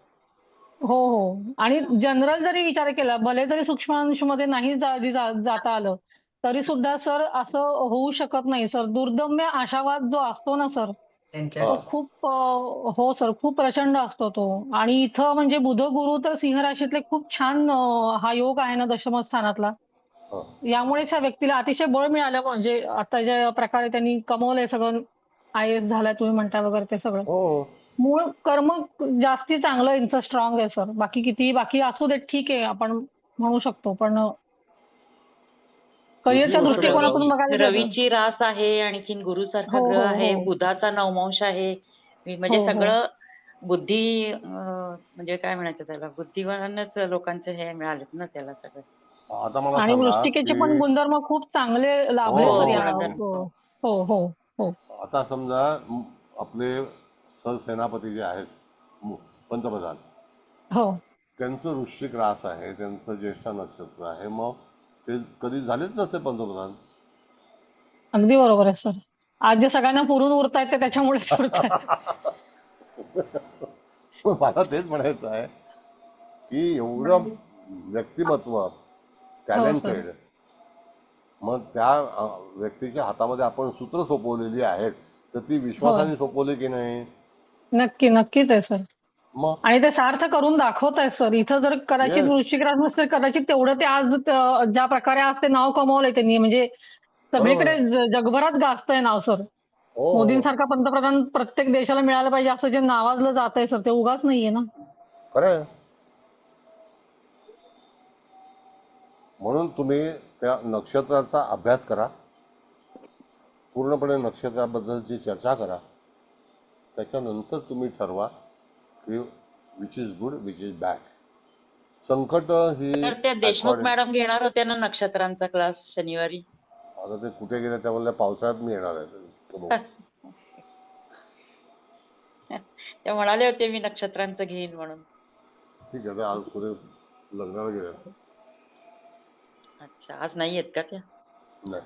हो हो. आणि जनरल जरी विचार केला, भले जरी सूक्ष्मांशमध्ये नाही जाता आलं तरी सुद्धा सर असं होऊ शकत नाही सर. दुर्दम्य आशावाद जो असतो ना सर, तो खूप हो सर, खूप प्रचंड असतो तो. आणि इथं म्हणजे बुध गुरु तर सिंह राशीतले खूप छान हा योग आहे ना दशम स्थानातला, यामुळेच ह्या व्यक्तीला अतिशय बळ मिळालं. म्हणजे आता ज्या प्रकारे त्यांनी कमवलंय सगळं, आय एस झालाय तुम्ही म्हणता वगैरे, ते सगळं मूळ कर्म जास्ती चांगलं यांचं स्ट्रॉंग आहे सर. बाकी किती बाकी असू देत, ठीक आहे, आपण म्हणू शकतो, पण करिअरच्या दृष्टिकोनातून बघायला गेलं रवीची रास आहे, आणखीन गुरुसारखा हो ग्रह हो आहे, हो बुधाचा नवमांश आहे. म्हणजे हो हो. सगळं बुद्धी म्हणजे काय म्हणायचं त्याला, बुद्धिवानच लोकांचं हे मिळालेत ना त्याला सगळं. आता मला आणि सांगा वृश्चिकेचे की पण गुणधर्म खूप चांगले लाभले सर या. हो हो हो. आता समजा आपले सरसेनापती जे आहेत, पंतप्रधान, हो. त्यांचं वृश्चिक रास आहे, त्यांचं ज्येष्ठा नक्षत्र आहे, मग ते कधी झालेच नसते पंतप्रधान. अगदी बरोबर आहे सर. आज जे सगळ्यांना पुरून उरतायत ते त्याच्यामुळेच उरतायत. मला तेच म्हणायचं आहे की एवढं व्यक्तिमत्व टॅलेंटेड, मग त्या व्यक्तीच्या हातामध्ये आपण सूत्र सोपवलेली आहेत, तर ती विश्वासाने सोपवली की नाही? नक्की, नक्कीच आहे सर. मग आणि ते सार्थ करून दाखवत आहेत सर. इथं जर कदाचित वृश्चिक रास नसते, कदाचित तेवढं ते आज ज्या प्रकारे आज ते नाव कमावलंय त्यांनी, म्हणजे सगळीकडे जगभरात गाजतंय नाव सर. मोदींसारखा पंतप्रधान प्रत्येक देशाला मिळालं पाहिजे असं जे नावाजलं जात आहे सर, ते उगाच नाहीये ना. खरं. म्हणून तुम्ही त्या नक्षत्राचा अभ्यास करा, पूर्णपणे नक्षत्राबद्दलची चर्चा करा, त्याच्यानंतर तुम्ही ठरवा की which is good, which is bad. संकट ही तर त्या देशमुख मॅडम घेणार होत्या ना नक्षत्रांचा क्लास शनिवारी. आता ते कुठे गेले, त्या म्हणल्या पावसाळ्यात मी येणार आहे. त्या म्हणाले होते मी नक्षत्रांचं घेईन म्हणून. ठीक आहे, आज पुढे लग्नाला गेले. अच्छा, आज नाही आहेत का त्या? नाही.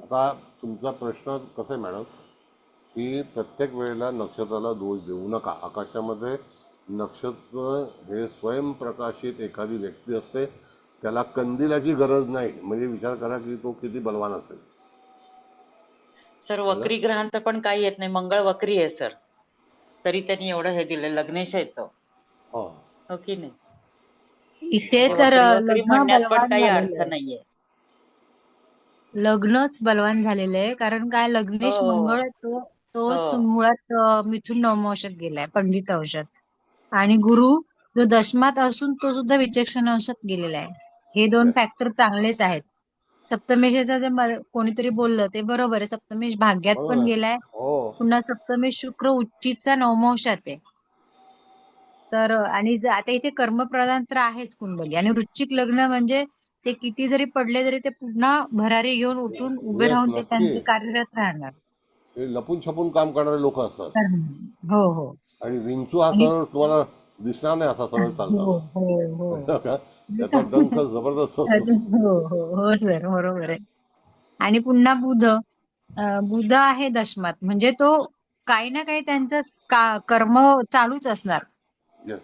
आता तुमचा प्रश्न कसा आहे मॅडम, की प्रत्येक वेळेला नक्षत्राला दोष देऊ नका. आकाशामध्ये नक्षत्र हे स्वयंप्रकाशित एखादी व्यक्ती असते, त्याला कंदिलाची गरज नाही. म्हणजे विचार करा की तो किती बलवान असेल. सर वक्री ग्रहांचं पण काही येत नाही. मंगळ वक्री आहे सर, तरी त्यांनी एवढं हे दिलं. लग्नेश आहे तो. हा. हो की नाही? इथे म्हणजे तर वकील लग्न म्हणण्यात पण बलवान काही झालेलं अर्थ आहे. नाहीये. लग्नच बलवान झालेलं आहे, कारण काय हो लग्नेश मंगळ तोच हो मुळात मिथुन नवमांशात गेलाय, पंडित अंशात. आणि गुरु जो दशमात असून तो सुद्धा विचक्षण अंशात गेलेला आहे. हे दोन Yes. फॅक्टर चांगलेच आहेत. सप्तमेशाचं जे कोणीतरी बोललं ते बरोबर आहे. सप्तमेश भाग्यात बरोबर पण आहे. गेलाय, हो. पुन्हा सप्तमेश शुक्र उच्चीचा नवमांशात आहे. तर आणि आता इथे कर्मप्रधान तर आहेच कुंडली, आणि वृश्चिक लग्न म्हणजे ते किती जरी पडले तरी ते पुन्हा भरारी घेऊन उठून उभे येस, राहून ते नक्की. त्यांचे कार्यरत राहणार. हे लपून छपून काम करणारे लोक असतात. हो हो आणि विंचू हा आणि सरळ तुम्हाला दिसणार नाही असा सरळ हो चालताना. हो हो कळलं का? त्याचा डंख जबरदस्त असतो. हो हो हो सर, बरोबर आहे. आणि पुन्हा बुध आहे दशमात, म्हणजे तो काही ना काही त्यांचं कर्म चालूच असणार. येस.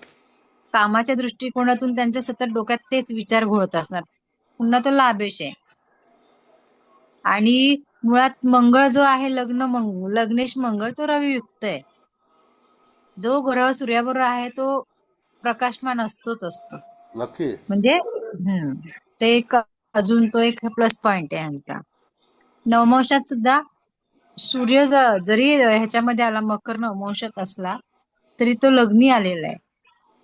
कामाच्या दृष्टिकोनातून त्यांच्या सतत डोक्यात तेच विचार घोळत असणार. पुन्हा तो लाभेश आहे. आणि मुळात मंगळ जो आहे लग्नेश मंगळ तो रवियुक्त आहे. जो ग्रह सूर्याबरोबर आहे तो प्रकाशमान असतोच असतो. नक्की. म्हणजे ते एक अजून तो एक प्लस पॉइंट आहे यांचा. नवमांशात सुद्धा सूर्य जरी ह्याच्यामध्ये आला, मकर नवमांशात असला तरी तो लग्नी आलेला आहे.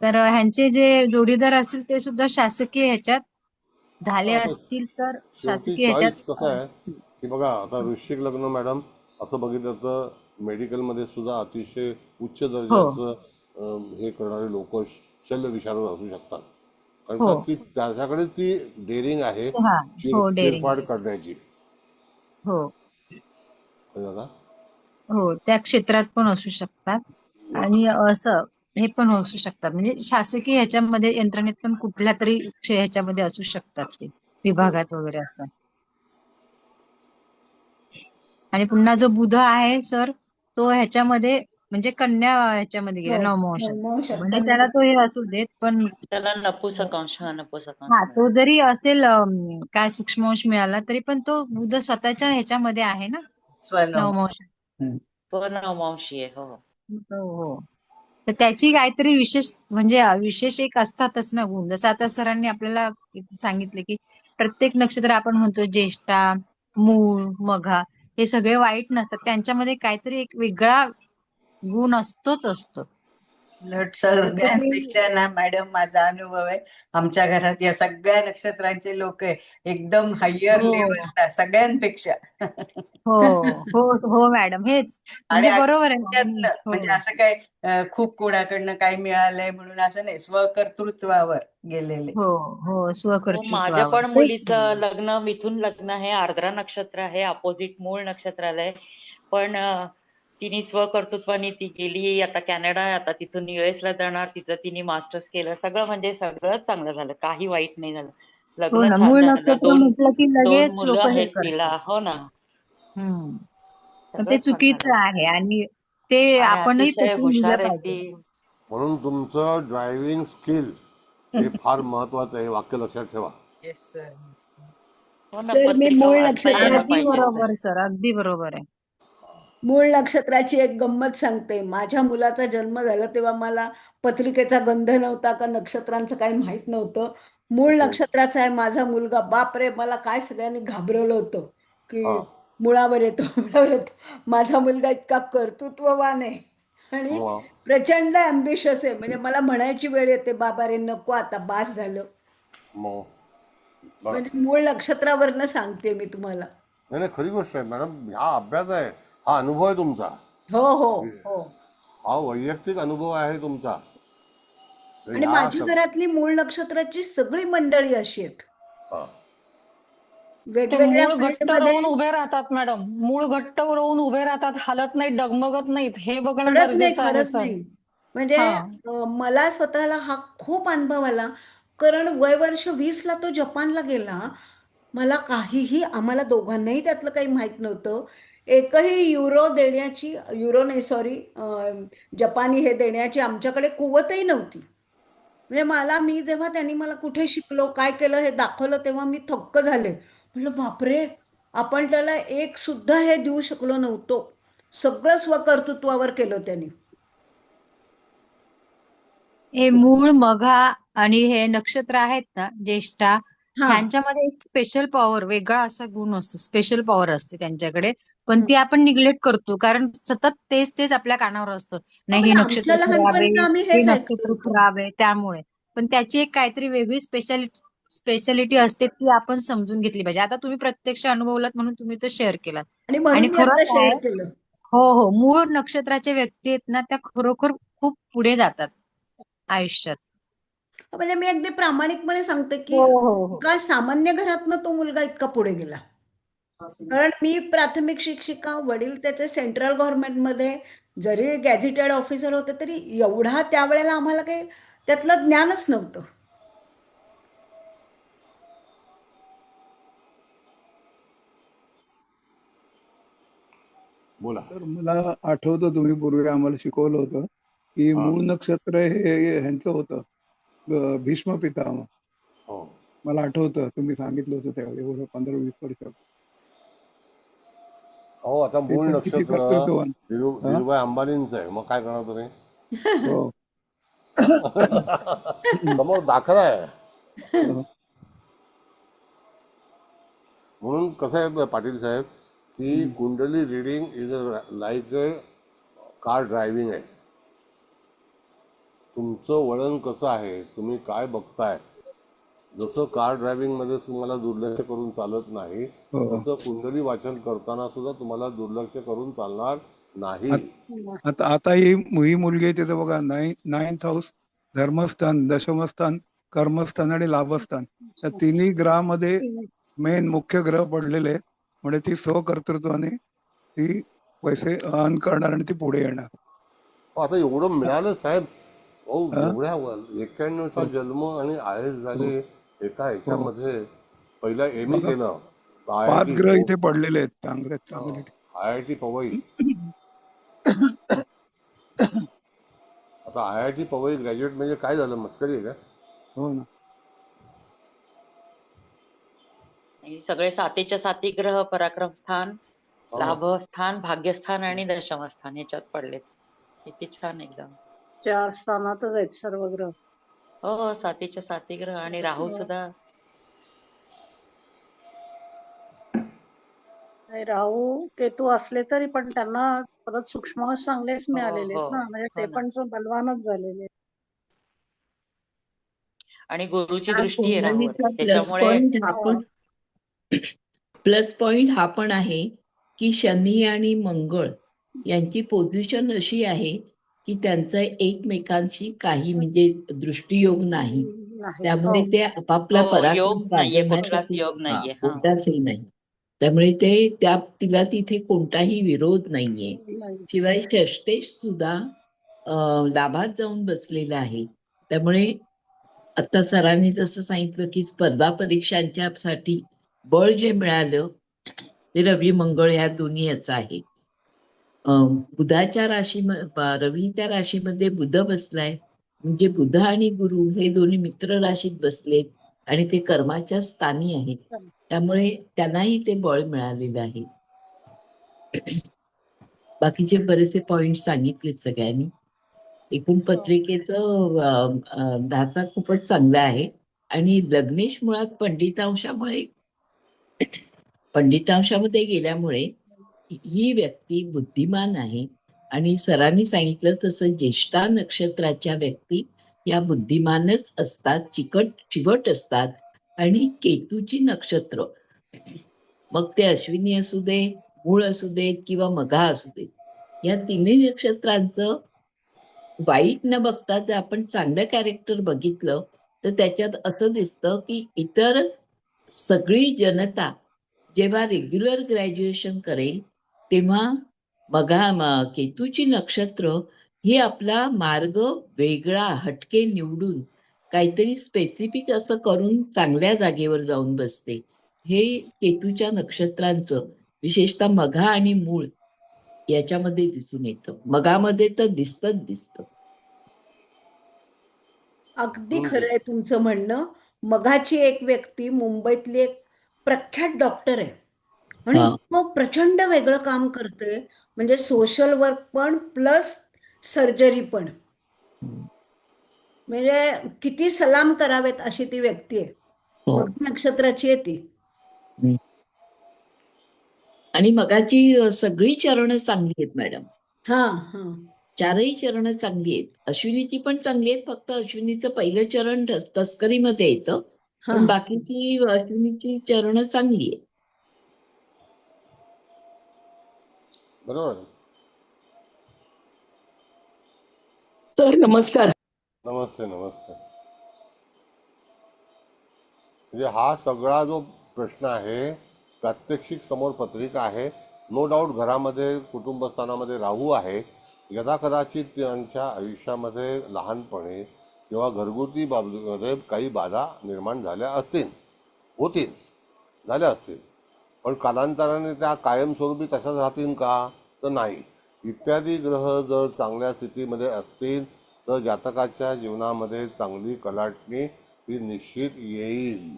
तर ह्यांचे जे जोडीदार असतील ते सुद्धा शासकीय ह्याच्यात झाले आता असतील तर शेवटी शासकीय ह्याच्यात चॉईस कसं आहे की बघा, आता वृश्चिक लग्न मॅडम असं बघितलं तर मेडिकलमध्ये सुद्धा अतिशय उच्च हो दर्जाचं हे करणारे लोक शल्य विशारद असू शकतात. कारण हो का की त्याच्याकडे ती डेअरिंग आहे हा हो डेअरिंग चिरफाड करण्याची. हो कळलं का? हो त्या क्षेत्रात पण असू शकतात. आणि असं हे पण असू शकतात, म्हणजे शासकीय ह्याच्यामध्ये यंत्रणेत पण कुठल्या तरी ह्याच्यामध्ये असू शकतात ते बरोबर. विभागात वगैरे असं. आणि पुन्हा जो बुध आहे सर तो ह्याच्यामध्ये म्हणजे कन्या ह्याच्यामध्ये गेला हो नवमांशात, नवमांशात म्हणजे त्याला कन्या. तो हे असू देत पण त्याला नपुसकांश नपुसकांश हा तो मिळाला. जरी असेल काय सूक्ष्मांश मिळाला तरी पण तो बुध स्वतःच्या ह्याच्यामध्ये आहे ना स्वनम. नवमांशात. तो नवमांशी आहे. हो हो तर त्याची काहीतरी विशेष म्हणजे विशेष एक असतातच ना गुण. जसं आता सरांनी आपल्याला सांगितले की प्रत्येक नक्षत्र आपण म्हणतो ज्येष्ठा, मूळ, मघा हे सगळे वाईट नसतात, त्यांच्यामध्ये काहीतरी एक वेगळा गुण असतोच असतो. उलट तर तो सगळ्यांपेक्षा ना मॅडम, माझा अनुभव आहे, आमच्या घरात या सगळ्या नक्षत्रांचे लोक आहे एकदम हायर हो लेवलला सगळ्यांपेक्षा. हो हो हो मॅडम, हेच आणि म्हणजे बरोबर आहे ना. त्यातनं म्हणजे हो असं काय खूप कोणाकडनं काय मिळालंय म्हणून असं नाही, स्वकर्तृत्वावर गेलेले. हो हो हो माझ्या स्वकर्तृत्वावर पण तेच. मुलीचं लग्न मिथुन लग्न आहे. आर्द्रा नक्षत्र आहे, अपोजिट मूळ नक्षत्राला आहे. पण तिने स्वकर्तृत्वाने ती गेली, आता कॅनडा आहे, आता तिथून US ला जाणार, तिचं तिने मास्टर्स केलं. सगळं म्हणजे सगळं चांगलं झालं, काही वाईट नाही झालं. हो लग्न ना, छान मूळ झालं. नक्षत्र म्हटलं की दोन लगेच मुलं लोक हे आहेत तिला. करतात. हो ना, पण ते सगळं छान चुकीचं झालं. आहे आणि ते आणि आपणही अतिशय पटवून दिलं हुशार आहे पाहिजे. ती. म्हणून तुमचं ड्रायव्हिंग स्किल हे फार महत्वाचं आहे. वाक्य लक्षात ठेवा. Yes sir. हो ना, तर मी पत्रिका मूळ वाचता यायला नक्षत्राची अगदी पाहिजे. बरोबर सर, अगदी बरोबर आहे. मूळ नक्षत्राची एक गंमत सांगते. माझ्या मुलाचा जन्म झाला तेव्हा मला पत्रिकेचा गंध नव्हता का नक्षत्रांचं काही माहित नव्हतं. मूळ ओके. नक्षत्राचा आहे माझा मुलगा. बापरे, मला काय सगळ्यांनी घाबरवलं होतं हा. की मुळावर येतो मुळावर येतो. माझा मुलगा इतका कर्तृत्ववान आहे आणि मग प्रचंड अम्बिशियस आहे. म्हणजे मला म्हणायची वेळ येते, बाबा रे नको आता, बास झालं. मग बघा. म्हणजे मूळ नक्षत्रावरनं सांगते मी तुम्हाला. नाही नाही, खरी गोष्ट आहे मॅडम. हा अभ्यास आहे, हा अनुभव आहे तुमचा, हो हो हो. हा वैयक्तिक अनुभव आहे तुमचा. तर आणि ह्या माझ्या घरातली मूळ नक्षत्राची सगळी मंडळी अशी आहेत. हा. ते वेगवेगळ्या मूळ घट्ट फील्डमध्ये. राहून उभे राहतात मॅडम, मूळ घट्ट राहून उभे राहतात, हालत नाहीत, डगमगत नाहीत, हे बघणं खरंच नाही, गरजेचं आहे खरंच सर. नाही. म्हणजे हा मला स्वतःला हा खूप अनुभव आला. कारण वर्ष 20ला तो जपानला गेला. मला काहीही, आम्हाला दोघांनाही त्यातलं काही माहीत नव्हतं. एकही युरो नाही सॉरी, जपानी हे देण्याची आमच्याकडे कुवतही नव्हती. म्हणजे मी जेव्हा त्यांनी मला कुठे शिकलो काय केलं हे दाखवलं तेव्हा मी थक्क झाले. म्हटलं बापरे, आपण त्याला एक सुद्धा हे देऊ शकलो नव्हतो. सगळं स्वकर्तृत्वावर केलं त्यांनी. हे मूळ, मघा आणि हे नक्षत्र आहेत ना ज्येष्ठा, हा ह्यांच्यामध्ये एक स्पेशल पॉवर, वेगळा असा गुण असतो, स्पेशल पॉवर असते त्यांच्याकडे. पण ती आपण निग्लेक्ट करतो, कारण सतत तेच तेच आपल्या कानावर असतं, नाही हे पण नक्षत्र आमच्या खराब आहे, लहानपणी आम्ही हे हेच ऐकत नक्षत्र होतो. खराब आहे, त्यामुळे. पण त्याची एक काहीतरी वेगळी स्पेशालिटी असते, ती आपण समजून घेतली पाहिजे. आता तुम्ही प्रत्यक्ष अनुभवलात म्हणून तुम्ही तो शेअर केलात. आणि आणि म्हणून मी आता खरंच आहे, शेअर केलं. हो हो, मूळ नक्षत्राच्या व्यक्ती आहेत ना, त्या खरोखर खूप पुढे जातात आयुष्यात. म्हणजे मी अगदी प्रामाणिकपणे सांगते की हो हो हो. काय सामान्य घरातनं तो मुलगा इतका पुढे गेला. कारण मी प्राथमिक शिक्षिका, वडील त्याचे सेंट्रल गव्हर्नमेंटमध्ये जरी गॅझेटेड ऑफिसर होते तरी एवढा त्यावेळेला आम्हाला काही त्यातलं ज्ञानच नव्हतं. बोला. तर मला आठवतं तुम्ही पूर्वी आम्हाला शिकवलं होतं की हा. मूळ नक्षत्र हे ह्यांचं होतं, भीष्म पितामह. हो मला आठवतं तुम्ही सांगितलं होतं त्यावेळी, एवढं 15-20 वर्ष. हो, आता ते मूळ पण किती नक्षत्र कर्तृत्ववान. हा? धीरूभाई अंबानींचं आहे, मग काय करणार तुम्ही? हो. समोर दाखला आहे. हो. म्हणून कसं आहे पाटील साहेब, की कुंडली reading is like a car driving आहे. तुमचं वळण कसं आहे, तुम्ही काय बघताय, जसं कार ड्रायव्हिंग मध्ये तुम्हाला दुर्लक्ष करून चालत नाही, हो. तसं कुंडली वाचन करताना सुद्धा तुम्हाला दुर्लक्ष करून चालणार नाही. आता आता ही मुलगी आहे, तिचं बघा, 9th हाऊस, धर्मस्थान, दशमस्थान, कर्मस्थान आणि लाभस्थान, या तिन्ही ग्रहामध्ये मेन मुख्य ग्रह पडलेले आहेत. म्हणजे ती स्वकर्तृत्वाने ती पैसे अर्न करणार आणि ती पुढे येणार. आता एवढं मिळालं साहेब. हो, हा? एवढ्या 91चा जन्म आणि IAS झाले एका ह्याच्यामध्ये. पहिला ME बघा, केलं 5 ग्रह इथे पडलेले आहेत चांगले चांगले. IIT पवई. आता IIT पवई ग्रॅज्युएट म्हणजे काय झालं, मस्करी आहे का? हो ना. आणि सगळे सातीच्या साती ग्रह पराक्रम स्थान, लाभस्थान, भाग्यस्थान आणि दशमस्थान ह्याच्यात पडलेत. किती छान एकदम. 4 स्थानातच आहेत सर्व ग्रह. हो, सातीच्या साती ग्रह आणि राहू सुद्धा. राहू केतू असले तरी पण त्यांना परत सूक्ष्म चांगलेच मिळालेले आहेत हो, ना, म्हणजे हो ते ना. पण बलवानच झालेले. आणि गुरुची हा दृष्टी आहे राहूवर, कुंडलीचा त्याच्यामुळे प्लस पॉइंट हा पण आहे की शनी आणि मंगळ यांची पोझिशन अशी आहे की त्यांचा एकमेकांशी काही म्हणजे दृष्टियोग नाही, त्यामुळे ते आपापला हो, पराक्रम योग नाहीये, कुठलाच गाजवण्यासाठी योग नाहीये. हा. कोणताचही नाही. त्यामुळे तिला तिथे कोणताही विरोध नाहीये. शिवाय षष्टेश सुद्धा लाभात जाऊन बसलेला आहे. त्यामुळे आता सरांनी जसं सांगितलं की स्पर्धा परीक्षांच्यासाठी बळ जे मिळालं ते रवी मंगळ ह्या दोन्ही याचं आहे. बुधाच्या रवीच्या राशीमध्ये बुध बसलाय, म्हणजे बुध आणि गुरु हे दोन्ही मित्र राशीत बसलेत आणि ते कर्माच्या स्थानी आहेत, त्यामुळे त्यांनाही ते बळ मिळालेलं आहे. बाकीचे बरेचसे पॉइंट सांगितलेत सगळ्यांनी. एकूण पत्रिकेचं ढाचा खूपच चांगला आहे. आणि लग्नेश मुळात पंडितांशामध्ये गेल्यामुळे ही व्यक्ती बुद्धिमान आहे. आणि सरांनी सांगितलं तसं ज्येष्ठा नक्षत्राच्या व्यक्ती या बुद्धिमानच असतात, चिवट असतात. आणि केतूची नक्षत्र, मग ते अश्विनी असू दे, मूळ असू देत किंवा मघा असू देत, या तिन्ही नक्षत्रांचं वाईट न बघता जर आपण चांगलं कॅरेक्टर बघितलं तर त्याच्यात असं दिसतं की इतर सगळी जनता जेव्हा रेग्युलर ग्रॅज्युएशन करेल तेव्हा केतूची नक्षत्र ही आपला मार्ग वेगळा हटके निवडून काहीतरी स्पेसिफिक असं करून चांगल्या जागेवर जाऊन बसते. हे केतूच्या नक्षत्रांचं विशेषतः मघा आणि मूळ याच्यामध्ये दिसून येतं. मगामध्ये तर दिसतं. अगदी खरं आहे तुमचं म्हणणं. मघाची एक व्यक्ती मुंबईतली एक प्रख्यात डॉक्टर आहे आणि मग प्रचंड वेगळं काम करते, म्हणजे सोशल वर्क पण प्लस सर्जरी पण. म्हणजे किती सलाम करावेत अशी ती व्यक्ती आहे. हो. मग नक्षत्राची आहे ती. हं. आणि मगाची सगळी चरणं चांगली आहेत मॅडम. हा हा चारही चरणं चांगली आहेत. अश्विनीची पण चांगली आहेत. फक्त अश्विनीचं पहिलं चरण तस्करीमध्ये येतं. हा पण बाकीची अश्विनीची चरणं चांगली आहेत. बरोबर. सर नमस्कार. नमस्ते नमस्ते. म्हणजे हा सगळा जो प्रश्न आहे, प्रात्यक्षिक समोर पत्रिका आहे, नो डाऊट घरामध्ये कुटुंबस्थानामध्ये राहू आहे. यदा कदाचित त्यांच्या आयुष्यामध्ये लहानपणी किंवा घरगुती बाबतीमध्ये काही बाधा निर्माण झाल्या असतील. पण कालांतराने त्या कायमस्वरूपी तशाच राहतील का, तर नाही. इत्यादी ग्रह जर चांगल्या स्थितीमध्ये असतील तर जातकाच्या जीवनामध्ये चांगली कलाटणी ही निश्चित येईल.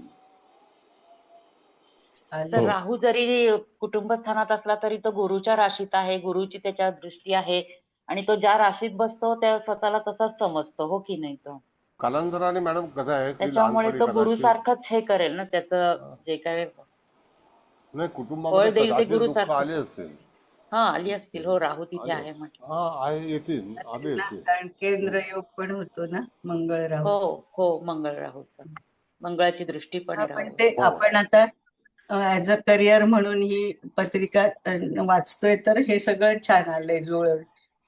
सर राहू जरी कुटुंब स्थानात असला तरी तो गुरुच्या राशीत आहे, गुरुची त्याच्या दृष्टी आहे आणि तो ज्या राशीत बसतो त्या स्वतःला तसाच समजतो, हो की नाही? तो कालांतराने मॅडम कसं आहे की त्याच्यामुळे लहानपणी तो कदाचित गुरुसारखंच हे करेल ना, त्याचं जे काय नाही फळ कुटुंबामध्ये देईल ते कदाचित दुःख गुरुसारखंच. आले असतील. हा आली असतील, हो राहू तिथे आले आहे म्हटलं. हा आहे येतील आले ना, येतील. कारण केंद्र योग पण होतो ना मंगळ राहू. हो हो मंगळ राहूचं, मंगळाची दृष्टी पण आहे आपण राहू. आपण आता ऍज अ करिअर म्हणून ही पत्रिका वाचतोय तर हे सगळं छान आलंय जुळून.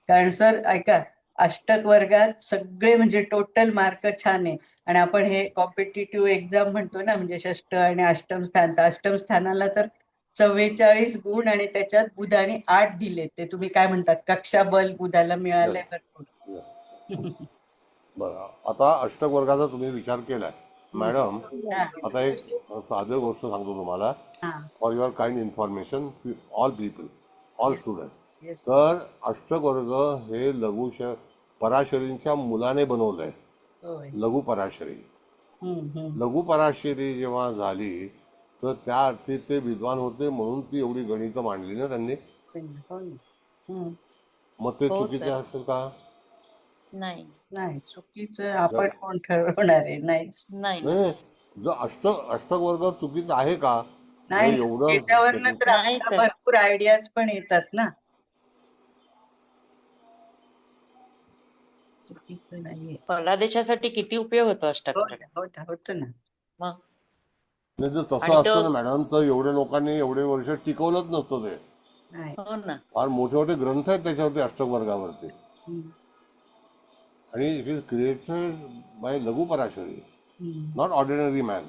कारण सर ऐका, अष्टक वर्गात सगळे म्हणजे टोटल मार्क छान आहे आणि आपण हे कॉम्पिटिटिव्ह एक्झाम म्हणतो ना, म्हणजे षष्ठ आणि अष्टम स्थान, तर अष्टम स्थानाला तर 44 गुण आणि त्याच्यात बुधाने 8 दिले. ते तुम्ही काय म्हणतात, कक्षा बल बुधाला मिळालंय भरपूर. बरं, आता अष्टक वर्गाचा तुम्ही विचार केलाय मॅडम. आता एक साधं गोष्ट सांगतो तुम्हाला for your kind information all people, all student. तर अष्टक वर्ग हे पराशरींच्या मुलाने बनवलंय. लघु पराशरी. लघु पराशरी जेव्हा झाली तर त्या अर्थी ते विद्वान होते म्हणून ती एवढी गणितं मांडली ना त्यांनी. मग ते चुकीचे असेल का? नाही चुकीचं आपण कोण ठरवणार आहे? नाहीच. नाही जो अष्टक वर्ग चुकीचा आहे का? नाही, एवढं त्याच्यावरनं तर आपल्याला भरपूर आयडियाज पण येतात ना. चुकीचं नाहीये. फलादेशासाठी किती उपयोग होतो अष्टकाचा. होतो ना. मग नाही जर तसं असतं ना मॅडम तर एवढ्या लोकांनी एवढे वर्ष टिकवलंच नसतं ते. हो ना. फार मोठे मोठे ग्रंथ आहेत त्याच्यावरती अष्टक वर्गावरती. आणि इट इज क्रिएटेड बाय लघु पराशरी, नॉट ऑर्डिनरी मॅन.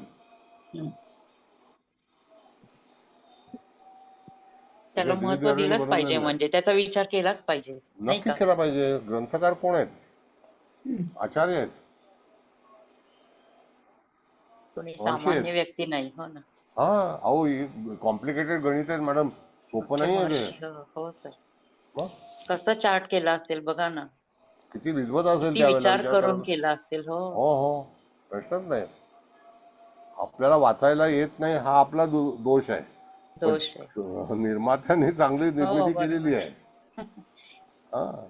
त्याला महत्व दिलंच पाहिजे, म्हणजे त्याचा विचार केलाच पाहिजे. नक्कीच केला पाहिजे. ग्रंथकार कोण आहेत? आचार्य आहेत, कोणी सामान्य व्यक्ती नाही. हो ना. हा अहो कॉम्प्लिकेटेड गणित आहेत मॅडम, सोपं नाही आहे ते. हो सर, कसं चार्ट केला असेल बघा ना, किती विद्वत असेल किती त्यावेळेला विचार करून केला असेल. हो हो हो प्रश्नच नाही. आपल्याला वाचायला येत नाही हा आपला दोष आहे. निर्मात्याने चांगली निर्मिती केलेली आहे. हा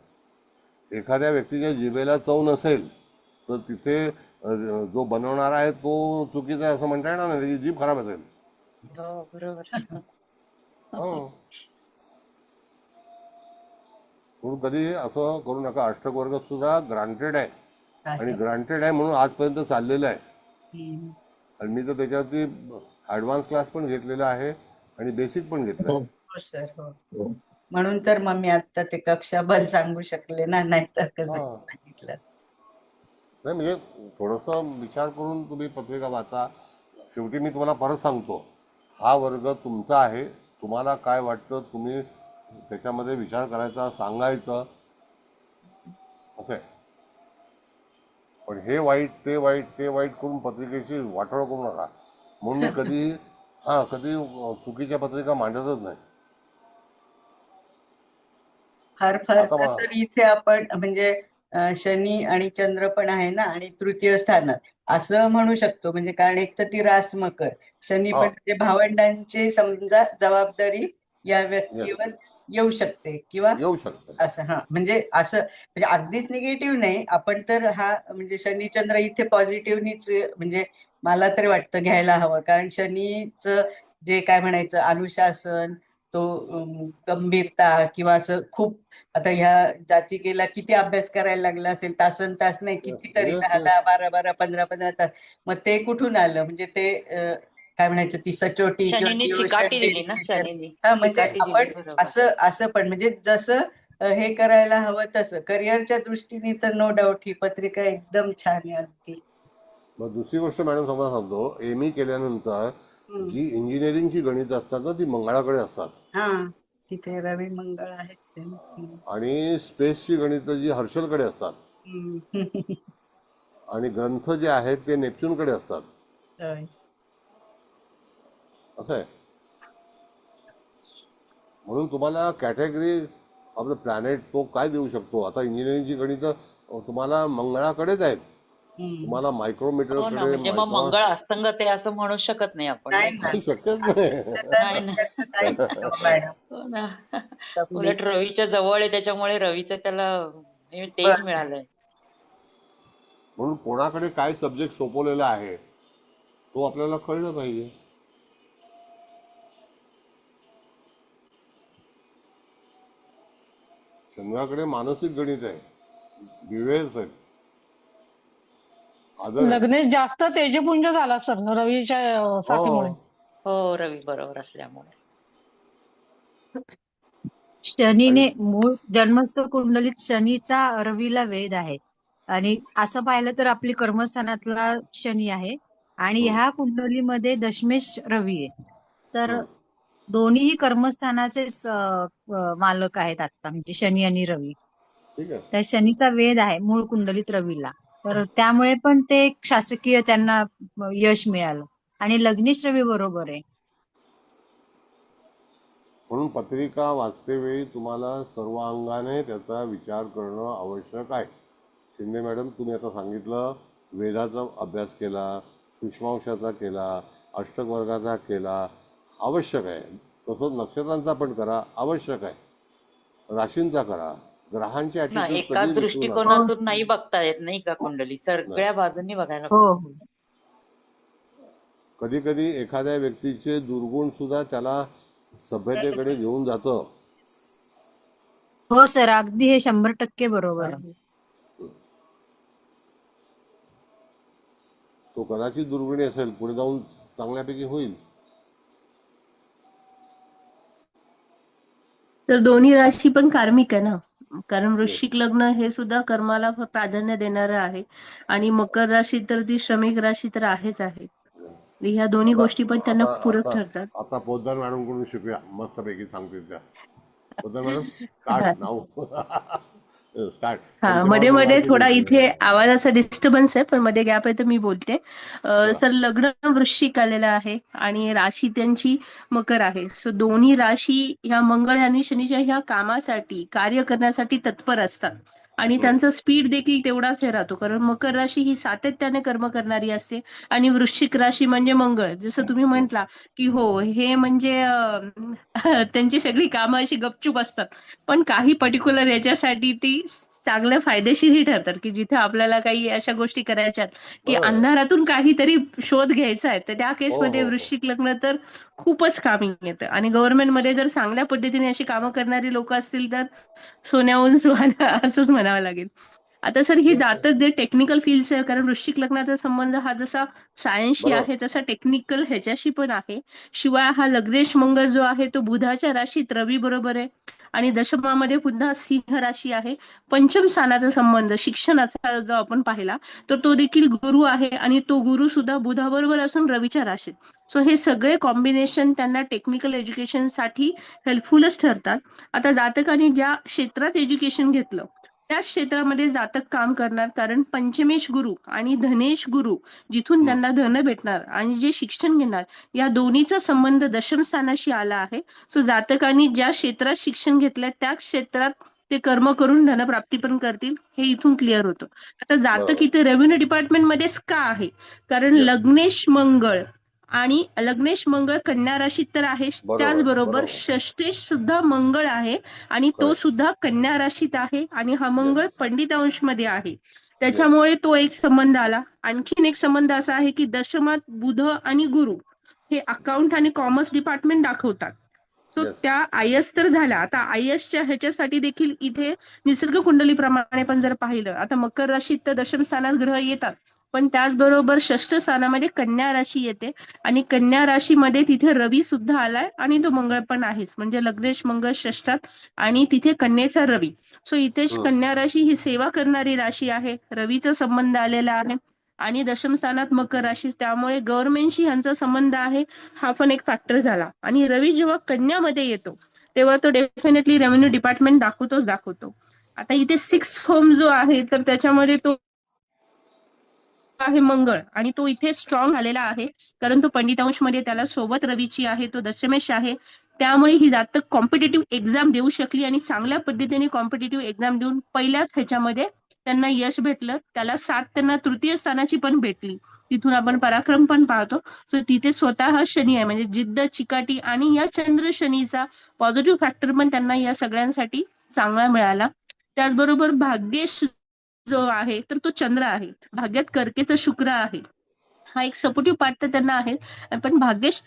एखाद्या व्यक्तीच्या जिभेला चव नसेल तर तिथे जो बनवणारा आहे तो चुकीचा आहे असं म्हणता येणार नाही, त्याची जीभ खराब असेल. म्हणून कधी असं करू नका. अष्टक वर्ग सुद्धा ग्रांटेड आहे आणि ग्रांटेड आहे म्हणून आजपर्यंत चाललेलं आहे. आणि मी तर त्याच्यावरती ऍडव्हान्स क्लास पण घेतलेला आहे आणि बेसिक पण घेतलं आहे. हो सर, हो. म्हणून तर मग मी आता ते कक्षा बल सांगू शकले ना, नाहीतर कसं सांगितलं. नाही म्हणजे थोडंसं विचार करून तुम्ही पत्रिका वाचा. शेवटी मी तुम्हाला परत सांगतो, हा वर्ग तुमचा आहे. तुम्हाला काय वाटतं तुम्ही त्याच्यामध्ये विचार करायचा, सांगायचं असं आहे. पण हे वाईट ते वाईट ते वाईट करून पत्रिकेची वाटोळ करू नका. म्हणून मी कधी चुकीच्या पत्रिका मांडतच नाही. फार तर इथे आपण म्हणजे शनी आणि चंद्र पण आहे ना आणि तृतीय स्थानात असं म्हणू शकतो. म्हणजे कारण एक तर ती रास मकर, शनी पण म्हणजे भावंडांची समजा जबाबदारी या व्यक्तीवर येऊ शकते किंवा येऊ शकते. असं म्हणजे असं म्हणजे अगदीच निगेटिव्ह नाही. आपण तर हा म्हणजे शनिचंद्र इथे पॉझिटिव्हनीच म्हणजे मला तरी वाटतं घ्यायला हवं. कारण शनीचं जे काय म्हणायचं अनुशासन, तो गंभीरता किंवा असं खूप आता ह्या जातिकेला किती अभ्यास करायला लागला असेल, तासन तास नाही कितीतरी येस 10-10, 12-12, 15-15 तास. मग ते कुठून आलं म्हणजे ते काय म्हणायचं ती सचोटी किंवा शनीने डिवोशन, चिकाटी दिली ना, डेडिकेशन. शनीने म्हणजे चिकाटी दिली, आपण बरोबर. असं असं पण म्हणजे जसं हे करायला हवं तसं करिअरच्या दृष्टीने तर नो डाऊट ही पत्रिका एकदम छान आहे अगदी. मग दुसरी गोष्ट मॅडम समजा सांगतो, एमई केल्यानंतर जी इंजिनिअरिंगची गणित असतात ना ती मंगळाकडे असतात. हा तिथे रवी मंगळ आहेच आहे ना. आणि स्पेसची गणित जी हर्षलकडे असतात. आणि ग्रंथ जे आहेत ते नेपच्यूनकडे असतात. होय. असं आहे. म्हणून तुम्हाला कॅटेगरी आपलं प्लॅनेट तो काय देऊ शकतो. आता इंजिनिअरिंगची गणित तुम्हाला मंगळाकडेच आहेत. तुम्हाला हो ना, मायक्रोमीटरकडे म्हणजे मग मंगळ अस्तंगत आहे असं म्हणू शकत नाही आपण, नाही नाही ना का? शक्यच नाही. नाही ना. त्याचं काहीच नाही हो मॅडम. हो ना. तुम्ही उलट रवीच्या जवळ आहे त्याच्यामुळे रवीचं त्याला तेज मिळालंय. म्हणून कोणाकडे काय सब्जेक्ट सोपवलेला आहे तो आपल्याला कळलं पाहिजे. चंद्राकडे मानसिक गणित आहे, दिवेस आहेत. आदर आहे. लग्नेश जास्त तेजपुंज झाला सर रवीच्या साथीमुळे. हो, रवी बरोबर असल्यामुळे. शनीने मूळ जन्मस्थ कुंडलीत शनीचा रवीला वेध आहे. आणि असं पाहिलं तर आपली कर्मस्थानातला शनी आहे आणि ह्या कुंडलीमध्ये दशमेश रवी आहे. तर दोन्हीही कर्मस्थानाचे मालक आहेत आता, म्हणजे शनी आणि रवी. ठीक आहे. त्या शनीचा वेध आहे मूळ कुंडलीत रवीला. तर त्यामुळे पण ते एक शासकीय त्यांना यश मिळालं. आणि लग्नेश रवी बरोबर आहे. म्हणून पत्रिका वाचतेवेळी तुम्हाला सर्व अंगाने त्याचा विचार करणं आवश्यक आहे. शिंदे मॅडम, तुम्ही आता सांगितलं वेदाचा अभ्यास केला, सूक्ष्मांशाचा केला, अष्टक वर्गाचा केला, आवश्यक आहे. तसंच नक्षत्रांचा पण करा, आवश्यक आहे. राशींचा करा. ग्रहांची ना ॲटिट्यूड एका कधी विसरू नका. दृष्टिकोनातून नाही बघता येत नाही का कुंडली, सगळ्या बाजूंनी बघायला हो पाहिजे. हो कधी कधी एखाद्या व्यक्तीचे दुर्गुण सुद्धा त्याला सभ्यतेकडे घेऊन जातं. हो सर, अगदी हे 100% बरोबर आहे. तो कदाचित दुर्गुणी असेल, पुढे जाऊन चांगल्यापैकी होईल. तर दोन्ही राशी पण कार्मिक आहे ना, कारण वृश्चिक लग्न हे सुद्धा कर्माला प्राधान्य देणारं आहे आणि मकर राशी तर ती श्रमिक राशी तर आहेच आहे. ह्या दोन्ही गोष्टी पण त्यांना पूरक ठरतात. आता पोद्दार मॅडम कडून शिकूया, मस्तपैकी सांगतील त्या. पोद्दार मॅडम स्टार्ट नाव. स्टार्ट. हा, मध्ये मध्ये थोडा इथे आवाजाचा डिस्टर्बन्स आहे, पण मध्ये गॅप आहे तर मी बोलते. सर, लग्न वृश्चिक आलेलं आहे आणि राशी त्यांची मकर आहे. सो दोन्ही राशी ह्या मंगळ आणि शनीच्या ह्या कामासाठी कार्य करण्यासाठी तत्पर असतात आणि त्यांचा स्पीड देखील तेवढाच हे राहतो. कारण मकर राशी ही सातत्याने कर्म करणारी असते आणि वृश्चिक राशी म्हणजे मंगळ, जसं तुम्ही म्हटला की हो हे म्हणजे त्यांची सगळी कामं अशी गपचूप असतात, पण काही पर्टिक्युलर याच्यासाठी ती चांगलं फायदेशीरही ठरतात की जिथे आपल्याला काही अशा गोष्टी करायच्या की अंधारातून काहीतरी शोध घ्यायचा आहे, तर त्या केसमध्ये वृश्चिक लग्न तर खूपच कामी येतं. आणि गव्हर्नमेंटमध्ये जर चांगल्या पद्धतीने अशी कामं करणारी लोक असतील तर सोन्याहून सुहाणं असंच म्हणावं लागेल. आता सर, ही जातक जे टेक्निकल फील्ड आहे, कारण वृश्चिक लग्नाचा संबंध हा जसा सायन्सशी आहे तसा टेक्निकल ह्याच्याशी पण आहे. शिवाय हा लग्नेश मंगळ जो आहे तो बुधाच्या राशीत रवी बरोबर आहे आणि दशमामध्ये पुन्हा सिंह राशी आहे. पंचम स्थानाचा संबंध शिक्षणाचा जो आपण पाहिला तर तो देखील गुरु आहे आणि तो गुरु सुद्धा बुधाबरोबर असून रवीच्या राशीत. सो हे सगळे कॉम्बिनेशन त्यांना टेक्निकल एज्युकेशनसाठी हेल्पफुलच ठरतात. आता जातकाने ज्या क्षेत्रात एज्युकेशन घेतलं त्याच क्षेत्रामध्ये जातक काम करणार, कारण पंचमेश गुरु आणि धनेश गुरु जिथून त्यांना धन भेटणार आणि जे शिक्षण घेणार या दोन्हीचा संबंध दशम स्थानाशी आला आहे. सो जातकांनी ज्या क्षेत्रात शिक्षण घेतलंय त्या क्षेत्रात ते कर्म करून धनप्राप्ती पण करतील, हे इथून क्लिअर होतं. आता जातक इथे रेव्हेन्यू डिपार्टमेंटमध्येच का आहे, कारण लग्नेश मंगळ आणि लग्नेश मंगळ कन्या राशीत तर आहे, बरोबर त्याचबरोबर बरोबर षष्टेश सुद्धा मंगळ आहे आणि तो करेक्ट सुद्धा कन्या राशीत आहे आणि हा मंगळ येस पंडित अंश मध्ये आहे. येस त्याच्यामुळे तो एक संबंध आला. आणखीन एक संबंध असा आहे की दशमात बुध आणि गुरु हे अकाउंट आणि कॉमर्स डिपार्टमेंट दाखवतात. सो येस त्या आयएस तर झाल्या. आता आयएसच्या ह्याच्यासाठी देखील इथे निसर्ग कुंडलीप्रमाणे पण जर पाहिलं, आता मकर राशीत तर दशम स्थानात ग्रह येतात, पण त्याचबरोबर षष्ठ स्थानामध्ये कन्या राशी येते आणि कन्या राशीमध्ये तिथे रवी सुद्धा आलाय आणि तो मंगळ पण आहेच. म्हणजे लग्नेश मंगळ षष्ठात आणि तिथे कन्येचा रवी. सो इथे कन्या राशी ही सेवा करणारी राशी आहे. रवीचा संबंध आलेला आहे आणि दशम स्थानात मकर राशी, त्यामुळे गव्हर्नमेंटशी ह्यांचा संबंध आहे. हा पण एक फॅक्टर झाला. आणि रवी जेव्हा कन्यामध्ये येतो तेव्हा तो डेफिनेटली रेव्हेन्यू डिपार्टमेंट दाखवतो. आता इथे 6th होम जो आहे तर त्याच्यामध्ये तो आहे मंगळ आणि तो इथे स्ट्रॉंग आलेला आहे, कारण तो पंडित अंश मध्ये त्याला सोबत रवीची आहे, तो दशमेश आहे. त्यामुळे ही जातक कॉम्पिटेटिव्ह एक्झाम देऊ शकली आणि चांगल्या पद्धतीने कॉम्पिटेटिव्ह एक्झाम देऊन पहिल्याच ह्याच्यामध्ये त्यांना यश भेटलं. त्याला 7 त्यांना तृतीय स्थानाची पण भेटली. तिथून आपण पराक्रम पण पाहतो. सो तिथे स्वतः शनी आहे, म्हणजे जिद्द, चिकाटी आणि या चंद्र शनीचा पॉझिटिव्ह फॅक्टर पण त्यांना या सगळ्यांसाठी चांगला मिळाला. त्याचबरोबर भाग्येश जो आहे तर तो चंद्र आहे. भाग्यात कर्केचा शुक्र आहे. हा एक सपोर्टिव्ह पार्ट तर त्यांना आहे, पण भाग्येश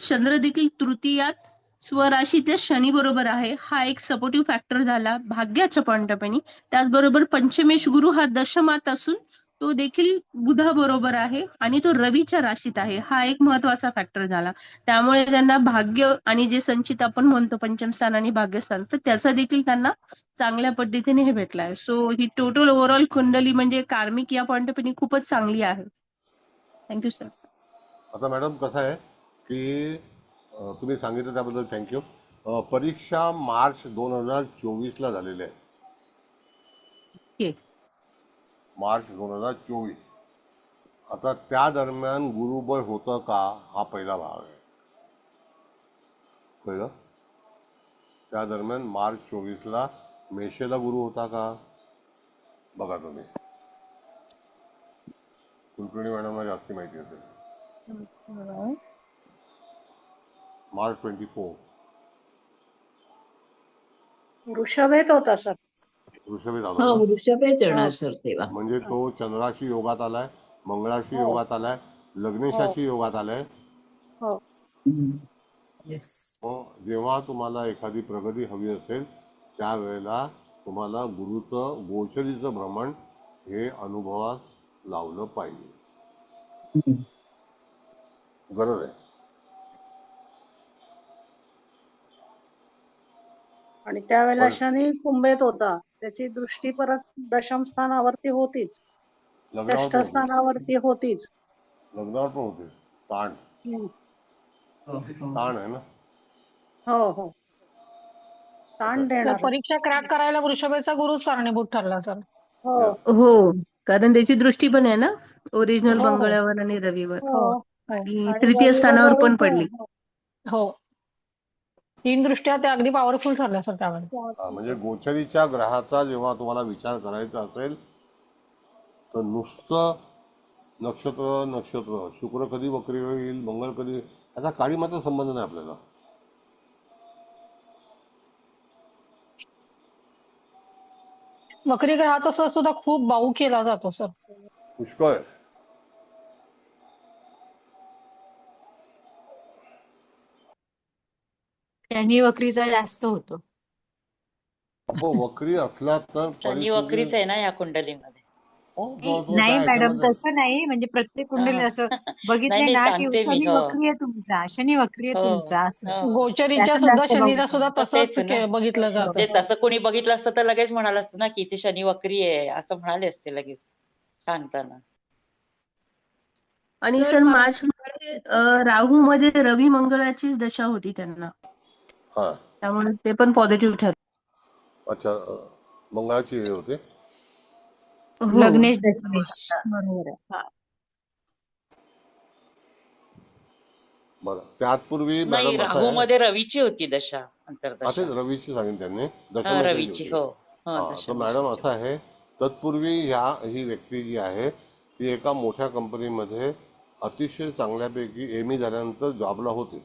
चंद्र देखील तृतीयात स्वराशीच्या शनी बरोबर आहे. हा एक सपोर्टिव्ह फॅक्टर झाला भाग्याच्या पॉइंट ऑफ व्ह्यूनी. त्याचबरोबर पंचमेश गुरु हा दशमात असून तो देखील बुधा बरोबर आहे आणि तो रवीच्या राशीत आहे. हा एक महत्वाचा फॅक्टर झाला. त्यामुळे त्यांना भाग्य आणि जे संचित आपण म्हणतो पंचमस्थान आणि भाग्यस्थान, तर त्याचा देखील त्यांना चांगल्या पद्धतीने हे भेटलाय. सो ही टोटल ओव्हरऑल कुंडली म्हणजे कार्मिक या पॉइंट ऑफ व्ह्यूनी खूपच चांगली आहे. Thank you sir. आता मॅडम कसं आहे की तुम्ही सांगितलं त्याबद्दल थँक्यू. परीक्षा मार्च 2024 झालेल्या आहेत. मार्च 2024. आता त्या दरम्यान गुरुबळ होतं का, हा पहिला भाग आहे. कळलं? त्या दरम्यान मार्च 24ला मेषेला गुरु होता का, बघा तुम्ही. कुलकर्णी मॅडमला जास्ती माहिती असेल. मार्च 24 वृषभेत होता सर. वृषभेत आला ना, वृषभेत येणार सर तेव्हा. म्हणजे तो चंद्राशी योगात आलाय, मंगळाशी योगात आलाय, लग्नेशाशी योगात आलाय. मग जेव्हा तुम्हाला एखादी प्रगती हवी असेल त्यावेळेला तुम्हाला गुरुचं गोचरीचं भ्रमण हे अनुभवात लावलं पाहिजे, गरज आहे. आणि त्यावेळेला शनी कुंभेत होता, त्याची दृष्टी परत दशम स्थानावरती होतीच, षष्ठ स्थानावरती होतीच, लग्नावर पण होते. ताण ताण आहे ना. हो ताण देणार. परीक्षा क्रॅक करायला वृषभेचा गुरुच कारणीभूत ठरला सर. हो, कारण त्याची दृष्टी पण आहे ना ओरिजिनल मंगळावर आणि रवीवर, आणि तृतीय स्थानावर पण पडली. हो, 3 दृष्ट्या त्या अगदी पॉवरफुल ठरल्या सर त्यावेळेला. म्हणजे गोचरीच्या ग्रहाचा जेव्हा तुम्हाला विचार करायचा असेल तर नुसतं नक्षत्र शुक्र कधी वक्री होईल, मंगळ कधी, याचा काळीमाचा संबंध नाही आपल्याला. वक्री ग्रहाचा सुद्धा खूप बाऊ केला जातो सर. पुष्कळ. शनी वक्रीचा जास्त होतो. वक्री असला तर शनी वक्रीच आहे ना या कुंडलीमध्ये. नाही मॅडम, तसं नाही, म्हणजे प्रत्येक कुंडली असं बघितले ना की शनी वक्री आहे तुमचा, शनी वक्री आहे तुमचा, असं गोचरीच्या सुद्धा शनीला सुद्धा तसंच बघितलं जातं. ते तसं कोणी बघितलं असतं तर लगेच म्हणालं असतं ना की इथे शनी वक्री आहे, असं म्हणाले असते लगेच सांगताना. आणि सर मार्च मध्ये राहू मध्ये रवी मंगळाचीच दशा होती त्यांना, त्यामुळे ते पण पॉझिटिव्ह ठरलं. अच्छा, मंगळाची हे होते. लग्नेश दशमेश बरोबर आहे. बरं, त्यापूर्वी नाही, राहू मध्ये रवीची होती दशा, आता रवीची सांगितलं त्यांनी, रवीची. हो, तर मॅडम असं आहे, तत्पूर्वी ही व्यक्ती जी आहे ती एका मोठ्या कंपनीमध्ये अतिशय चांगल्यापैकी एम झाल्यानंतर जॉबला होते.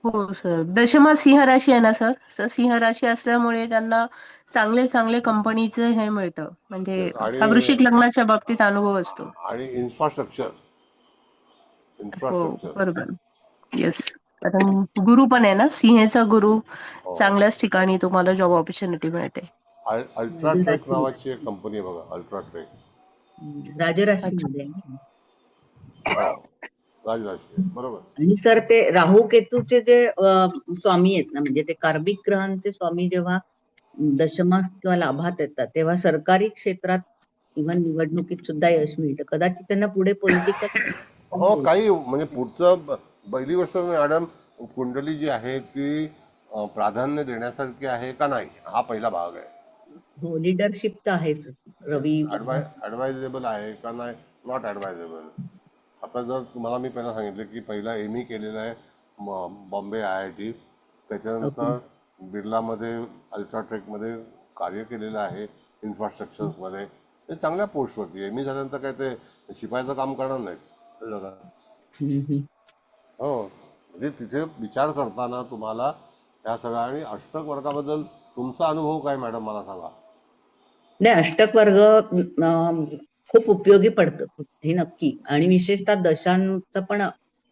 हो सर. दशमा सिंह राशी आहे ना सर. सर सिंह राशी असल्यामुळे त्यांना चांगले चांगले कंपनीचं हे मिळतं. म्हणजे आणि हा वृश्चिक लग्नाच्या बाबतीत अनुभव असतो. आणि इन्फ्रास्ट्रक्चर हो बरोबर. येस. कारण गुरु पण आहे ना, सिंहेचा गुरु. चांगल्याच ठिकाणी तुम्हाला जॉब ऑपॉर्च्युनिटी मिळते. अल्ट्राट्रेक नावाची एक कंपनी आहे बघा, अल्ट्राट्रेक. राजराशीमध्ये आहे ना. हो, राजराशी आहे, बरोबर. आणि सर ते राहू केतूचे जे स्वामी आहेत ना, म्हणजे ते कार्मिक ग्रहांचे स्वामी जेव्हा दशमास किंवा लाभात येतात तेव्हा सरकारी क्षेत्रात किंवा निवडणुकीत सुद्धा यश मिळतं. कदाचित त्यांना पुढे पॉलिटिकल हो, काही म्हणजे पुढचं पहिली गोष्ट मॅडम, कुंडली जी आहे ती प्राधान्य देण्यासारखी आहे का नाही, हा पहिला भाग आहे. हो, लिडरशिप तर आहेच. रवी ऍडवायझेबल आहे का नाही, नॉट ऍडवायझेबल. आता जर तुम्हाला मी पहिला सांगितलं की पहिला एम केलेला आहे बॉम्बे IIT, त्याच्यानंतर बिर्लामध्ये अल्ट्राट्रेकमध्ये कार्य केलेलं आहे इन्फ्रास्ट्रक्चर्समध्ये. ते चांगल्या पोस्टवरती एम झाल्यानंतर काय ते शिपायाचं काम करणार नाहीत. कळलं का? हो, म्हणजे तिथे विचार करताना तुम्हाला त्या सगळ्या. आणि अष्टक वर्गाबद्दल तुमचा अनुभव काय मॅडम मला सांगा. नाही, अष्टक वर्ग खूप उपयोगी पडतं हे नक्की. आणि विशेषतः दशांचं पण,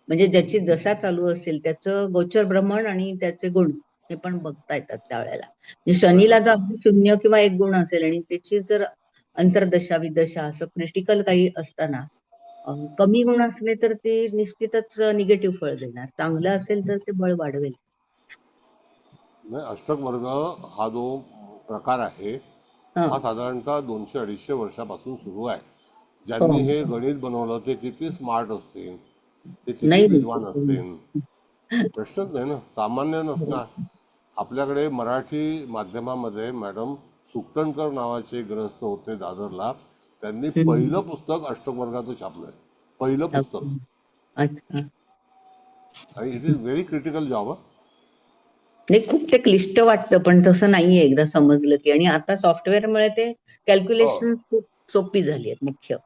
म्हणजे ज्याची दशा चालू असेल त्याचं गोचर भ्रमण आणि त्याचे गुण हे पण बघता येतात त्यावेळेला. म्हणजे शनीला जर अगदी 0 किंवा 1 गुण असेल आणि त्याची जर अंतर्दशा विदशा असं क्रिटिकल काही असताना कमी गुण असले तर ते निश्चितच निगेटिव्ह फळ देणार. चांगलं असेल तर ते बळ वाढवेल. अष्टक वर्ग हा जो प्रकार आहे हा साधारणतः 200-250 वर्षापासून सुरू आहे. ज्यांनी हे गणित बनवलं ते किती स्मार्ट असतील, ते किती विद्वान असतील, प्रश्नच नाही ना, सामान्य नसणार. आपल्याकडे मराठी माध्यमामध्ये मॅडम सुकटणकर नावाचे ग्रहस्थ होते दादरला. त्यांनी पहिलं पुस्तक अष्टक वर्गाचं छापलंय, पहिलं पुस्तक. आणि it is very critical job. नाही, खूप ते क्लिष्ट वाटतं, पण तसं नाहीये एकदा समजलं की. आणि आता सॉफ्टवेअरमुळे ते कॅल्क्युलेशन खूप सोपी झाली आहेत मुख्य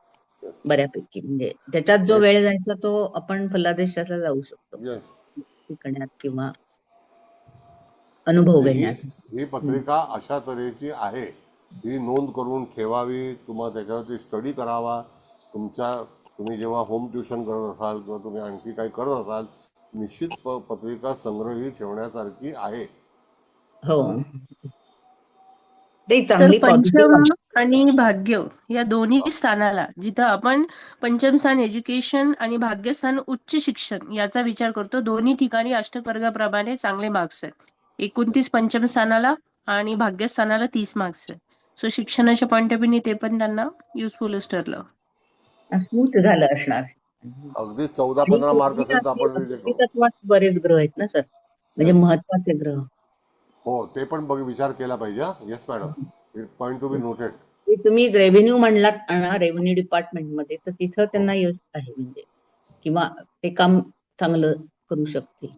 बऱ्यापैकी. म्हणजे त्याच्यात जो वेळ जायचा तो आपण फलादेशाला लावू शकतो शिकण्यात किंवा अनुभव घेण्यात. ही पत्रिका अशा तऱ्हेची आहे, ही नोंद करून ठेवावी. तुम्हाला त्याच्यावरती स्टडी करावा. तुम्ही जेव्हा होम ट्युशन करत असाल किंवा तुम्ही आणखी काही करत असाल, निश्चित पत्रिका संग्रही ठेवण्यासारखी आहे. हो, तर पंचम आणि भाग्य या दोन्ही स्थानाला, जिथं आपण पंचम स्थान एज्युकेशन आणि भाग्यस्थान उच्च शिक्षण याचा विचार करतो, दोन्ही ठिकाणी अष्टक वर्गाप्रमाणे चांगले मार्क्स आहेत. 29 पंचम स्थानाला आणि भाग्यस्थानाला 30 मार्क्स आहेत. सो शिक्षणाच्या पॉईंट ऑफ व्ह्यूने ते पण त्यांना युजफुलच ठरलं. स्मूथ झालं असणार. अगदी 14-15 मार्क असेल तर आपण तत्वात बरेच ग्रह आहेत ना सर, म्हणजे महत्वाचे ग्रह. हो, ते पण विचार केला पाहिजे. Yes madam, point to be noted. तुम्ही रेव्हेन्यू म्हणलात ना, रेव्हेन्यू डिपार्टमेंट मध्ये, तर तिथं त्यांना यश आहे म्हणजे, किंवा ते काम चांगलं करू शकतील.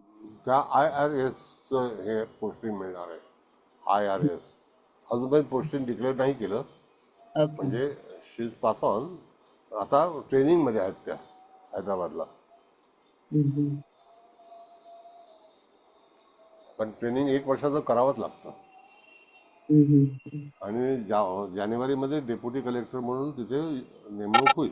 त्या IRS हे पोस्टिंग मिळणार आहे. IRS अजून काही पोस्टिंग डिक्लेअर नाही केलं, म्हणजे शी इज पास ऑन. आता ट्रेनिंग मध्ये आहेत त्या हैदराबादला. पण ट्रेनिंग 1 वर्षाचं करावंच लागतं. आणि जानेवारीमध्ये डेप्युटी कलेक्टर म्हणून तिथे नेमणूक होईल.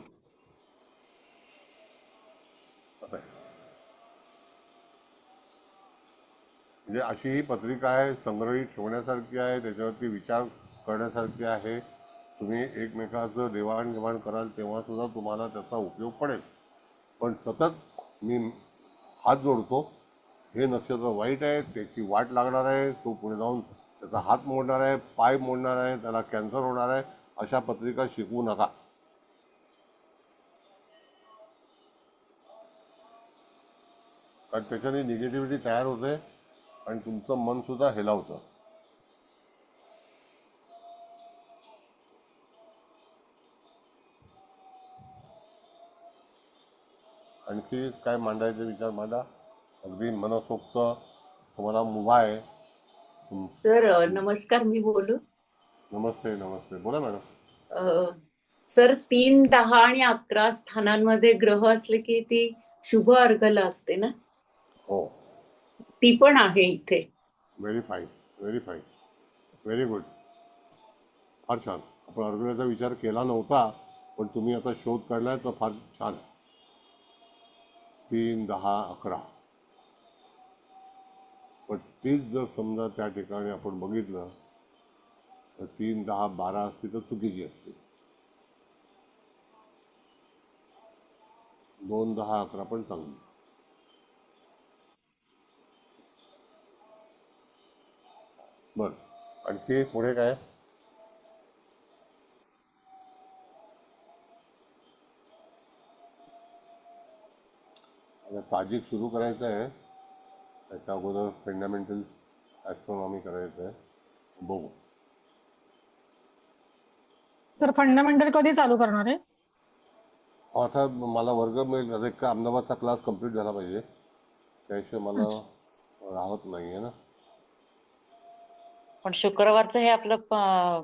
म्हणजे अशी ही पत्रिका आहे, संग्रही ठेवण्यासारखी आहे, त्याच्यावरती विचार करण्यासारखी आहे. तुम्ही एकमेकांचं देवाणघेवाण कराल तेव्हा सुद्धा तुम्हाला त्याचा उपयोग पडेल. पण सतत मी हात जोडतो, हे नक्षत्र वाईट आहे, त्याची वाट लागणार आहे, तो पुढे जाऊन त्याचा हात मोडणार आहे, पाय मोडणार आहे, त्याला कॅन्सर होणार आहे, अशा पत्रिका शिकवू नका. कारण त्याच्याने निगेटिव्हिटी तयार होते आणि तुमचं मन सुद्धा हेलावतं. आणखी काय मांडायचे विचार मांडा, अगदी मनसोक्त. तुम्हाला मुभा आहे. सर नमस्कार, मी बोलू? नमस्ते. बोला मॅडम. सर 3, 10 आणि 11 स्थानांमध्ये ग्रह असले की ती शुभ अर्गला असते ना, हो, ती पण आहे इथे. Very fine, very fine, very good, फार छान. आपण अर्गल्याचा विचार केला नव्हता, पण तुम्ही आता शोध काढलाय तर फार छान आहे. 3, 10, 11. पण तीच जर समजा त्या ठिकाणी आपण बघितलं तर 3, 10, 12 असती तर चुकीची असते. 2, 10, 11 पण चांगली. बर, आणखी पुढे काय? आता ताजिक सुरू करायचं आहे, त्याच्या अगोदर फंडामेंटल्स ॲस्ट्रॉनॉमी करायचं आहे. बघू. तर फंडामेंटल कधी चालू करणार आहे? आता मला वर्ग मिळेल, त्याचा एक अहमदाबादचा क्लास कंप्लीट झाला पाहिजे, त्याशिवाय मला राहत नाही आहे ना. पण शुक्रवारचं हे आपलं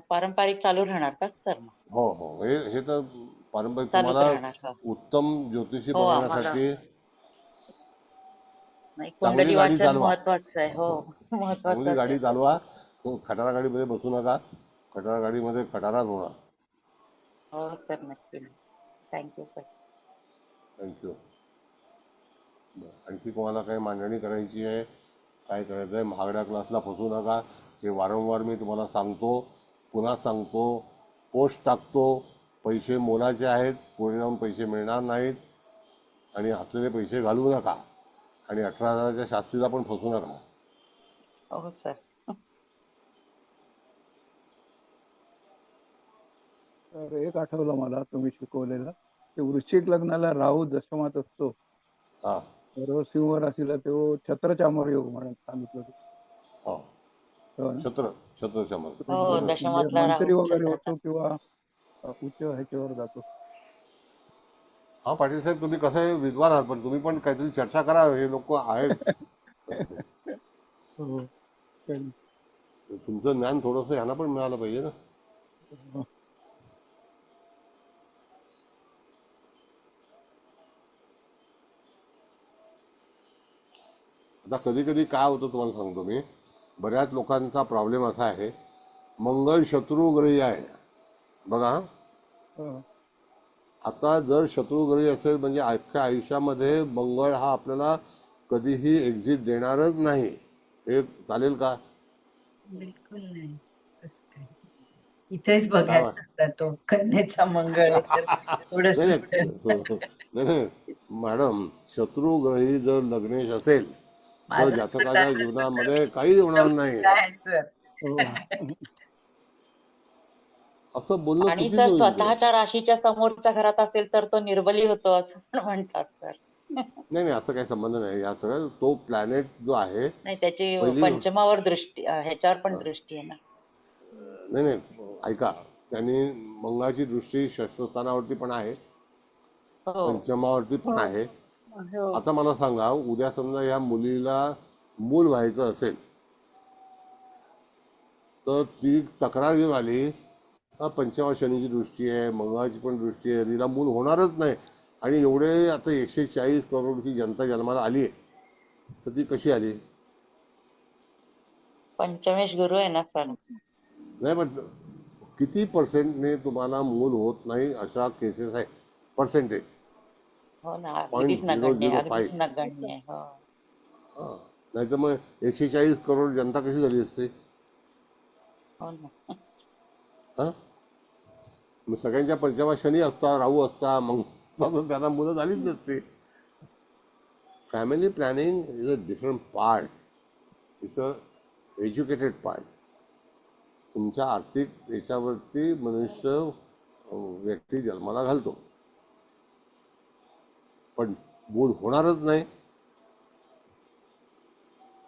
पारंपरिक चालू राहणार का सर? हो हो, हे तर पारंपरिक चालूच तुम्हाला राहणार. हो. उत्तम ज्योतिषी हो, आम्हाला बनवण्यासाठी नाही, चांगली कुंडली गाडी वाचन चालवा. महत्वाचं आहे. हो, चांगली महत्वाचं गाडी आहे. चालवा. खटारा गाडीमध्ये बसू नका, खटारा गाडीमध्ये खटाराच होणार. हो सर, नक्की. Thank you sir. थँक्यू. आणखी कोणाला काही मांडणी करायची आहे, काय करायचं आहे? महागड्या क्लासला फसू नका. हे वारंवार मी तुम्हाला सांगतो, पुन्हा सांगतो, पोस्ट टाकतो. पैसे मोलाचे आहेत, पुढे जाऊन पैसे मिळणार नाहीत, आणि असलेले पैसे घालवू नका, आणि 18,000च्या शास्त्रीला पण फसू नका. हो सर. तर एक आठवलं मला तुम्ही शिकवलेलं, की वृश्चिक लग्नाला राहू दशमात असतो, हां तर सिंह राशीला तो छत्रचामर योग म्हणून सांगितलं होतं. हो, हो ना? छत्रच्या मध्ये. हो, म्हणजे दशमातला मंत्री राहू वगैरे छत्राचा. होतो किंवा उच्च ह्याच्यावर जातो. हा, पाटील साहेब, तुम्ही कसं आहे, विद्वान आहात, पण तुम्ही पण काहीतरी चर्चा करा. हे लोक आहेत, हो. चालेल. तुमचं ज्ञान थोडंसं ह्यांना पण मिळालं पाहिजे ना. हो. आता कधी कधी काय होतं तुम्हाला सांगतो मी, बऱ्याच लोकांचा प्रॉब्लेम असा आहे, मंगळ शत्रुग्रही आहे बघा. हो. आता जर शत्रुग्रही असेल म्हणजे अख्ख्या आयुष्यामध्ये मंगळ हा आपल्याला कधीही एक्झिट देणारच नाही. हे चालेल का? बिलकुल नाही. कसं काय? इथेच काय बघायला वाट- लागतात तो कन्येचा मंगळ आहे तर थोडं नाही सुटेल. नाही नाही, मॅडम, शत्रुग्रही जर लग्नेश असेल तर माझं जातकाच्या जीवनामध्ये काही होणार नाही. काय सर? हो. असं बोलणं आणि चुकीचं सर, होईल ते. स्वतःच्या राशीच्या समोरच्या घरात असेल तर तो निर्बली होतो असं पण म्हणतात सर. नाही नाही, असं काही संबंध नाही. या सगळं तो प्लॅनेट जो आहे, नाही, त्याची पहिली पंचमावर दृष्टी, ह्याच्यावर पण दृष्टी आहे ना. नाही नाही, ऐका, त्यांनी मंगळाची दृष्टी षष्ठस्थानावरती पण आहे, हो. पंचमावरती पण आहे. हो. आता मला सांगा, उद्या समजा या मुलीला मूल व्हायचं असेल तर ती तक्रार घेऊन आली, पंचमा शनीची दृष्टी आहे, मंगळाची पण दृष्टी आहे, तिला मूल होणारच नाही, आणि एवढे आता 140 करोडची जनता जन्माला आली आहे, तर ती कशी आली? पंचमेश गुरु आहे ना सर. नाही, पण किती पर्सेंटने तुम्हाला मूल होत नाही अशा केसेस आहे? पर्सेंटेज हो ना, अगदीच नगण्य आहे, 0.005. अगदीच नगण्य आहे. हो. हां, नाही तर मग 140 करोड जनता कशी झाली असते? हो ना. हां, मग सगळ्यांच्या पंचमा शनी असता, राहू असता, मग त्यांना मुलं झालीच नसते. Family planning is a different part, it's a educated part. तुमच्या आर्थिक याच्यावरती मनुष्य व्यक्ती जन्माला घालतो, पण मूल होणारच नाही,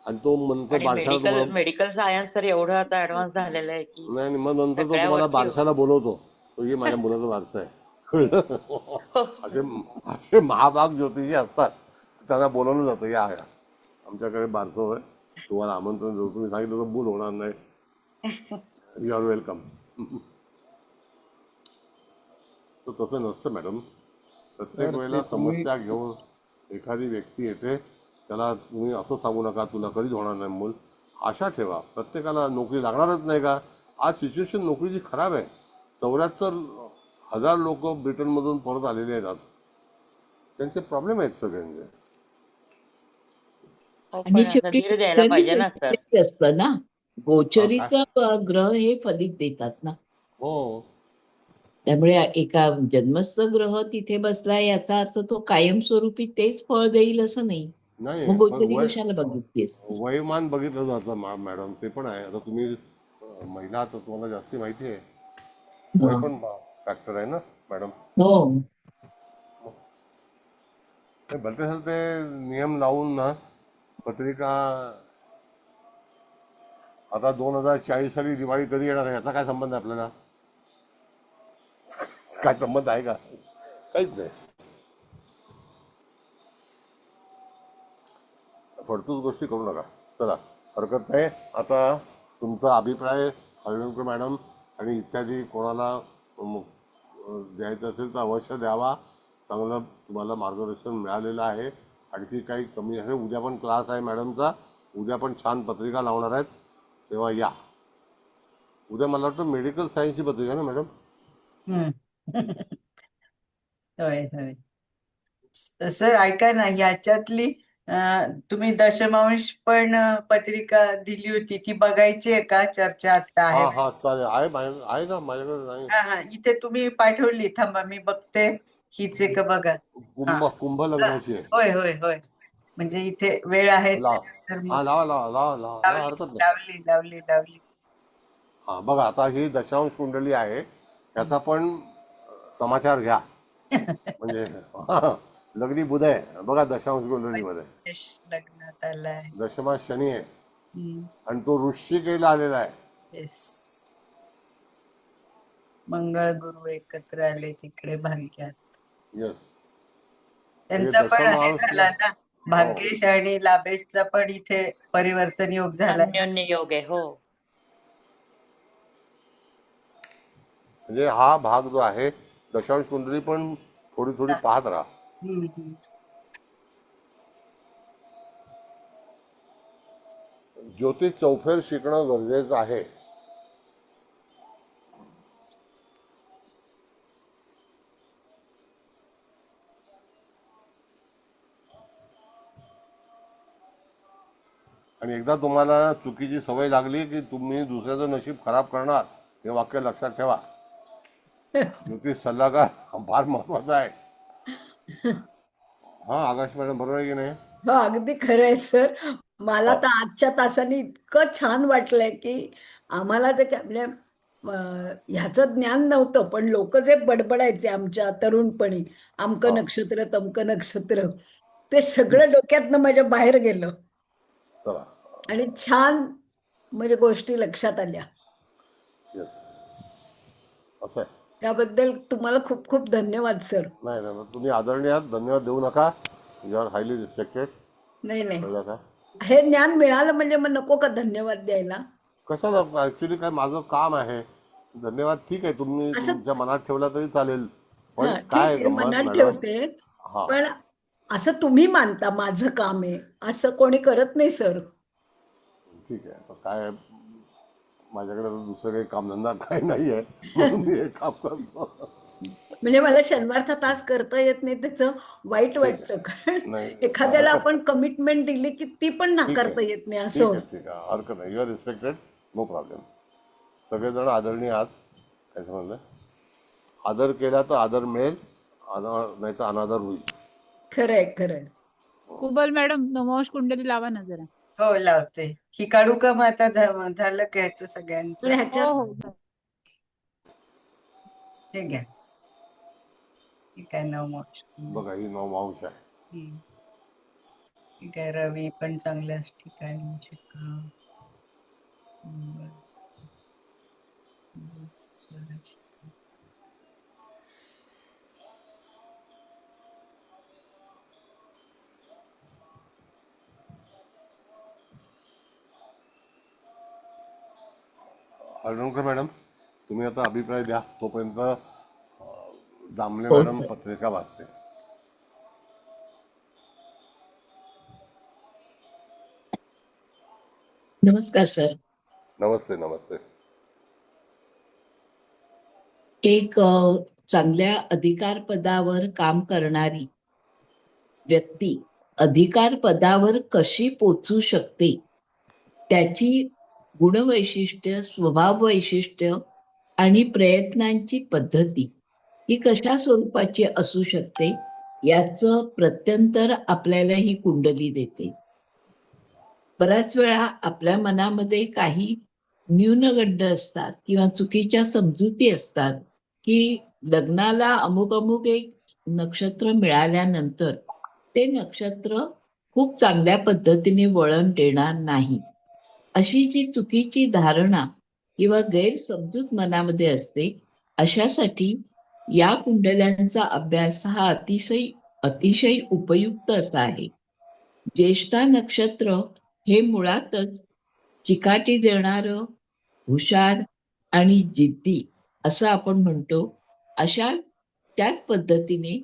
आणि तो म्हणतो आणि बारशाला तुम्हाला. मेडिकल सायन्स सर एवढं आता ऍडव्हान्स झालेलं आहे की नाही, मग नंतर तो सगळ्या तुम्हाला गोष्टी बारशाला बोलवतो, तो ये माझ्या मुलाचं बारसं आहे, कळलं? असे असे महाभाग ज्योतिषी असतात, त्यांना बोलवलं जातं, या आमच्याकडे बारसं होय, तुम्हाला आमंत्रण देऊ, तुम्ही सांगितलं तर मूल होणार नाही, यू आर वेलकम. तर तसं नसतं मॅडम. प्रत्येक तर वेळेला ते तुम्ही समस्या घेऊन एखादी व्यक्ती येते, त्याला तुम्ही असं सांगू नका तुला कधीच होणार नाही मूल. आशा ठेवा, प्रत्येकाला नोकरी लागणारच नाही का. आज सिच्युएशन नोकरीची खराब आहे. 74,000 लोक ब्रिटनमधून परत आलेले आहेत आज. त्यांचे प्रॉब्लेम आहेत सगळ्यांचे. हो, आणि पण आता शेवटी धीर द्यायला पाहिजे ना सर. गोचरी असतं ना, काय गोचरीचं ग्रह हे फलित देतात ना. हो त्यामुळे एका जन्मस्थ ग्रह तिथे बसलाय याचा अर्थ तो कायमस्वरूपी तेच फळ देईल असं नाही. नाही, मग पण गोचरी कशाला बघितली असती? वयोमान बघितलं जातं मॅडम, ते पण आहे. आता तुम्ही महिला आहात तर तुम्हाला जास्ती माहिती आहे. वय हा. पण फॅक्टर आहे ना मॅडम. हो. भलते सलते नियम लावून ना पत्रिका. आता 2040 साली दिवाळी कधी येणार आहे याचा काय संबंध आहे आपल्याला? काय संबंध आहे का? काहीच नाही. फडतूस गोष्टी करू नका. चला, हरकत नाही. आता तुमचा अभिप्राय हळवणकर मॅडम आणि इत्यादी कोणाला द्यायचं असेल तर अवश्य द्यावा. चांगलं तुम्हाला मार्गदर्शन मिळालेलं आहे. आणखी काही कमी आहे. उद्या पण क्लास आहे मॅडमचा. उद्या पण छान पत्रिका लावणार आहेत, तेव्हा या. उद्या मला वाटतं मेडिकल सायन्सची पत्रिका आहे ना मॅडम? होय होय. सर ऐका ना, ह्याच्यातली तुम्ही दशमांश पण पत्रिका दिली होती, ती बघायची आहे का? चर्चा आता आहे. हा हा चालेल. आहे का माझ्याकडे? नाही. हा हा, इथे तुम्ही पाठवली, थांबा मी बघते. हीच आहे का बघा. हा कुंभ लग्नाची आहे. होय होय होय. म्हणजे इथे वेळ आहे लाव. तर मग हा लावा लावा लावा लावा, काय लावली हरकत नाही. लावली लावली लावली. हा बघा, आता ही दशांश कुंडली आहे, याचा पण समाचार घ्या. म्हणजे लग्नी बुध आहे बघा दशांश कुंडलीमध्ये. यश लग्नात आलाय. दशमा शनी आहे आणि तो वृश्चिकेला आलेला आहे. येस. मंगळ गुरु एकत्र आले तिकडे भाग्यात. येस. त्यांचा पण हे दशमांशला झाला ना, भाग्येश आणि लाभेशचा पण इथे परिवर्तन योग झाला. अन्योन्य योग आहे. हो. म्हणजे हा भाग जो आहे दशांश कुंडली पण थोडी थोडी पाहत राहा. ज्योतिष चौफेर शिकणं गरजेचं आहे. आणि एकदा तुम्हाला चुकीची सवय लागली की तुम्ही दुसऱ्याचं नशीब खराब करणार, हे वाक्य लक्षात ठेवा. ज्योतिष सल्लागार फार महत्वाचा आहे. हा आकाश मॅडम, बरोबर आहे की नाही? हो, अगदी खरं आहे सर. मला तर आजच्या तासाने इतकं छान वाटलंय की आम्हाला ते म्हणजे ह्याचं ज्ञान नव्हतं, पण लोक जे बडबडायचे आमच्या तरुणपणी, अमकं नक्षत्र तमकं नक्षत्र, ते सगळं डोक्यातनं माझ्या बाहेर गेलं चला. आणि छान म्हणजे गोष्टी लक्षात आल्या. येस, असं आहे. त्याबद्दल तुम्हाला खूप खूप धन्यवाद सर. नाही नाही, तुम्ही आदरणीय आहात, धन्यवाद देऊ नका. You are highly respected. नाही नाही, का हे ज्ञान मिळालं म्हणजे मग नको का धन्यवाद द्यायला? कशाला? ऍक्च्युली काय माझं काम आहे. धन्यवाद ठीक आहे, तुम्ही तुमच्या मनात ठेवला तरी चालेल. पण ठीक काय आहे, गंमत मनात मॅडम? ठेवते, हा पण असं तुम्ही मानता माझं काम आहे असं कोणी करत नाही सर. ठीक आहे. तर काय, माझ्याकडे तर दुसरं काही कामधंदा काही नाही आहे, म्हणून मी हे काम करतो. म्हणजे मला शनिवारचा तास करता येत नाही, त्याचं वाईट वाटतं. कारण नाही, एखाद्याला हरकत आपण कमिटमेंट दिली की ती पण ठीक नाकारता आहे. येत नाही असं ठीक आहे, होतं. ठीक आहे, हरकत नाही. You are respected, no problem. सगळेजण आदरणीय आहात. काय समजलं? आदर केला तर आदर मिळेल, नाही तर अनादर होईल. खरंय खरंय. कुबल मॅडम, नववंश कुंडली लावा ना जरा. हो लावते. ही काढू का मग? आता झालं का ह्याचं सगळ्यांचं? पण ह्याच्यात हो. हे घ्या. ठीक आहे, नवमोक्ष. बघा, ही नवमांश आहे. ठीक आहे, रवी पण चांगल्याच ठिकाणी शिका. हळवणकर मॅडम, तुम्ही आता अभिप्राय द्या. तोपर्यंत दामले हो मॅडम सर. पत्रिका वाचते. नमस्कार सर. नमस्ते नमस्ते. एक चांगल्या अधिकार पदावर काम करणारी व्यक्ती अधिकार पदावर कशी पोचू शकते, त्याची गुणवैशिष्ट्य, स्वभाव वैशिष्ट्य आणि प्रयत्नांची पद्धती ही कशा स्वरूपाची असू शकते याचं प्रत्यंतर आपल्याला ही कुंडली देते. बऱ्याच वेळा आपल्या मनामध्ये काही न्यूनगंड असतात किंवा चुकीच्या समजुती असतात की लग्नाला अमुक अमुक एक नक्षत्र मिळाल्यानंतर ते नक्षत्र खूप चांगल्या पद्धतीने वळण देणार नाही, अशी जी चुकीची धारणा किंवा गैरसमजूत मनामध्ये असते, अशासाठी या कुंडल्यांचा अभ्यास हा अतिशय अतिशय उपयुक्त असा आहे. ज्येष्ठा नक्षत्र हे मुळातच चिकाटी देणारं, हुशार आणि जिद्दी असं आपण म्हणतो, अशा त्याच पद्धतीने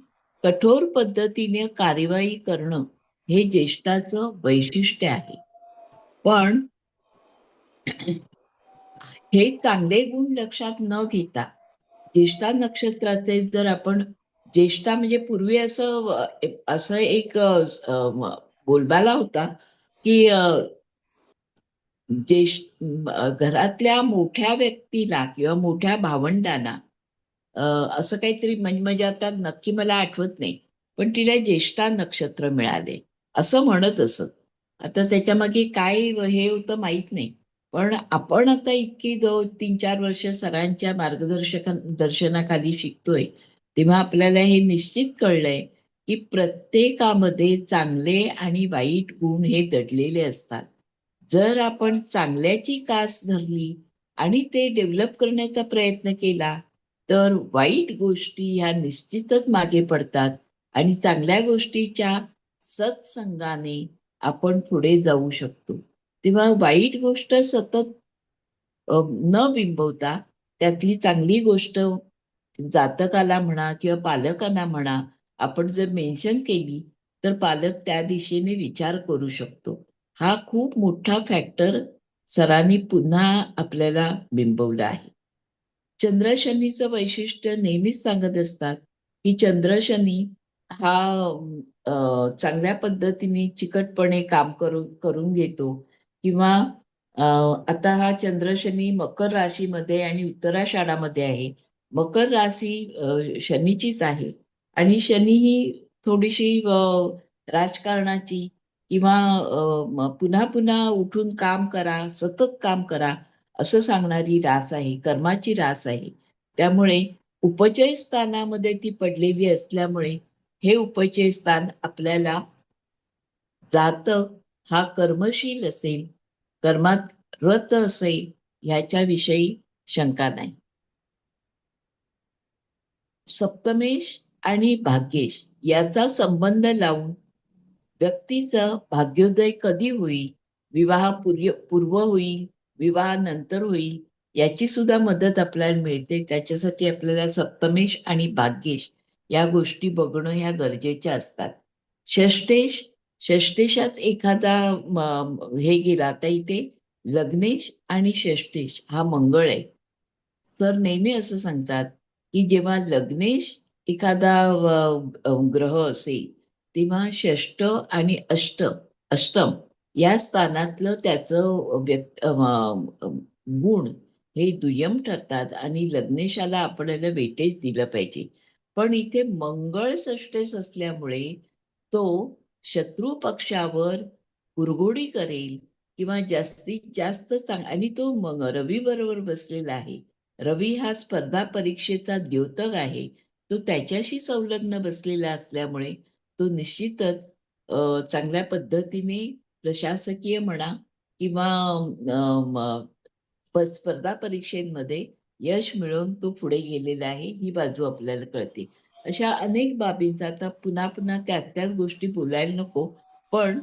कठोर पद्धतीने कार्यवाही करणं हे ज्येष्ठाचं वैशिष्ट्य आहे. पण हे चांगले गुण लक्षात न घेता ज्येष्ठा नक्षत्राचे जर आपण ज्येष्ठा म्हणजे पूर्वी असं एक बोलबाला होता की घरातल्या मोठ्या व्यक्तीला किंवा मोठ्या भावंडांना असं काहीतरी म्हणजे आता नक्की मला आठवत नाही, पण तिला ज्येष्ठा नक्षत्र मिळाले असं म्हणत असत. आता त्याच्या मागे काय हे होतं माहित नाही, पण आपण आता इतकी 3-4 वर्ष सरांच्या दर्शनाखाली शिकतोय, तेव्हा आपल्याला हे निश्चित कळलंय की प्रत्येकामध्ये चांगले आणि वाईट गुण हे दडलेले असतात. जर आपण चांगल्याची कास धरली आणि ते डेव्हलप करण्याचा प्रयत्न केला तर वाईट गोष्टी ह्या निश्चितच मागे पडतात आणि चांगल्या गोष्टीच्या सत्संगाने आपण पुढे जाऊ शकतो. तेव्हा वाईट गोष्ट सतत न बिंबवता त्यातली चांगली गोष्ट जातकाला म्हणा किंवा पालकांना म्हणा आपण जर मेन्शन केली तर पालक त्या दिशेने विचार करू शकतो. हा खूप मोठा फॅक्टर सरांनी पुन्हा आपल्याला बिंबवला आहे. चंद्र शनीचं वैशिष्ट्य नेहमीच सांगत असतात की चंद्र शनी हा चांगल्या पद्धतीने चिकटपणे काम करून घेतो किंवा आता हा चंद्र शनी मकर राशीमध्ये आणि उत्तराषाढामध्ये आहे. मकर राशी शनीचीच आहे आणि शनी ही थोडीशी राजकारणाची किंवा पुन्हा पुन्हा उठून काम करा, सतत काम करा असं सांगणारी रास आहे, कर्माची रास आहे. त्यामुळे उपचय स्थानामध्ये ती पडलेली असल्यामुळे हे उपचय स्थान आपल्याला जातक हा कर्मशील असेल, कर्मात रत असेल ह्याच्याविषयी शंका नाही. सप्तमेश आणि भाग्येश याचा संबंध लावून व्यक्तीचं भाग्योदय कधी होईल, विवाह पूर्व होईल, विवाहानंतर होईल याची सुद्धा मदत आपल्याला मिळते. त्याच्यासाठी आपल्याला सप्तमेश आणि भाग्येश या गोष्टी बघणं ह्या गरजेच्या असतात. षष्टेशात एखादा हे गेला, आता इथे लग्नेश आणि षष्टेश हा मंगळ आहे. तर नेहमी असं सांगतात की जेव्हा लग्नेश एखादा ग्रह असेल तेव्हा षष्ट आणि अष्टम या स्थानातलं त्याचं गुण हे दुय्यम ठरतात आणि लग्नेशाला आपल्याला वेटेज दिलं पाहिजे. पण इथे मंगळ षष्टेश असल्यामुळे तो शत्रू पक्षावर कुरघोडी करेल किंवा जास्तीत जास्त आणि तो रवी बरोबर बसलेला आहे. रवी हा स्पर्धा परीक्षेचा द्योतक आहे. तो त्याच्याशी संलग्न बसलेला असल्यामुळे तो निश्चितच चांगल्या पद्धतीने प्रशासकीय म्हणा किंवा स्पर्धा परीक्षेमध्ये यश मिळवून तो पुढे गेलेला आहे, ही बाजू आपल्याला कळते. अशा अनेक बाबींचा आता पुन्हा पुन्हा त्याच गोष्टी बोलायला नको, पण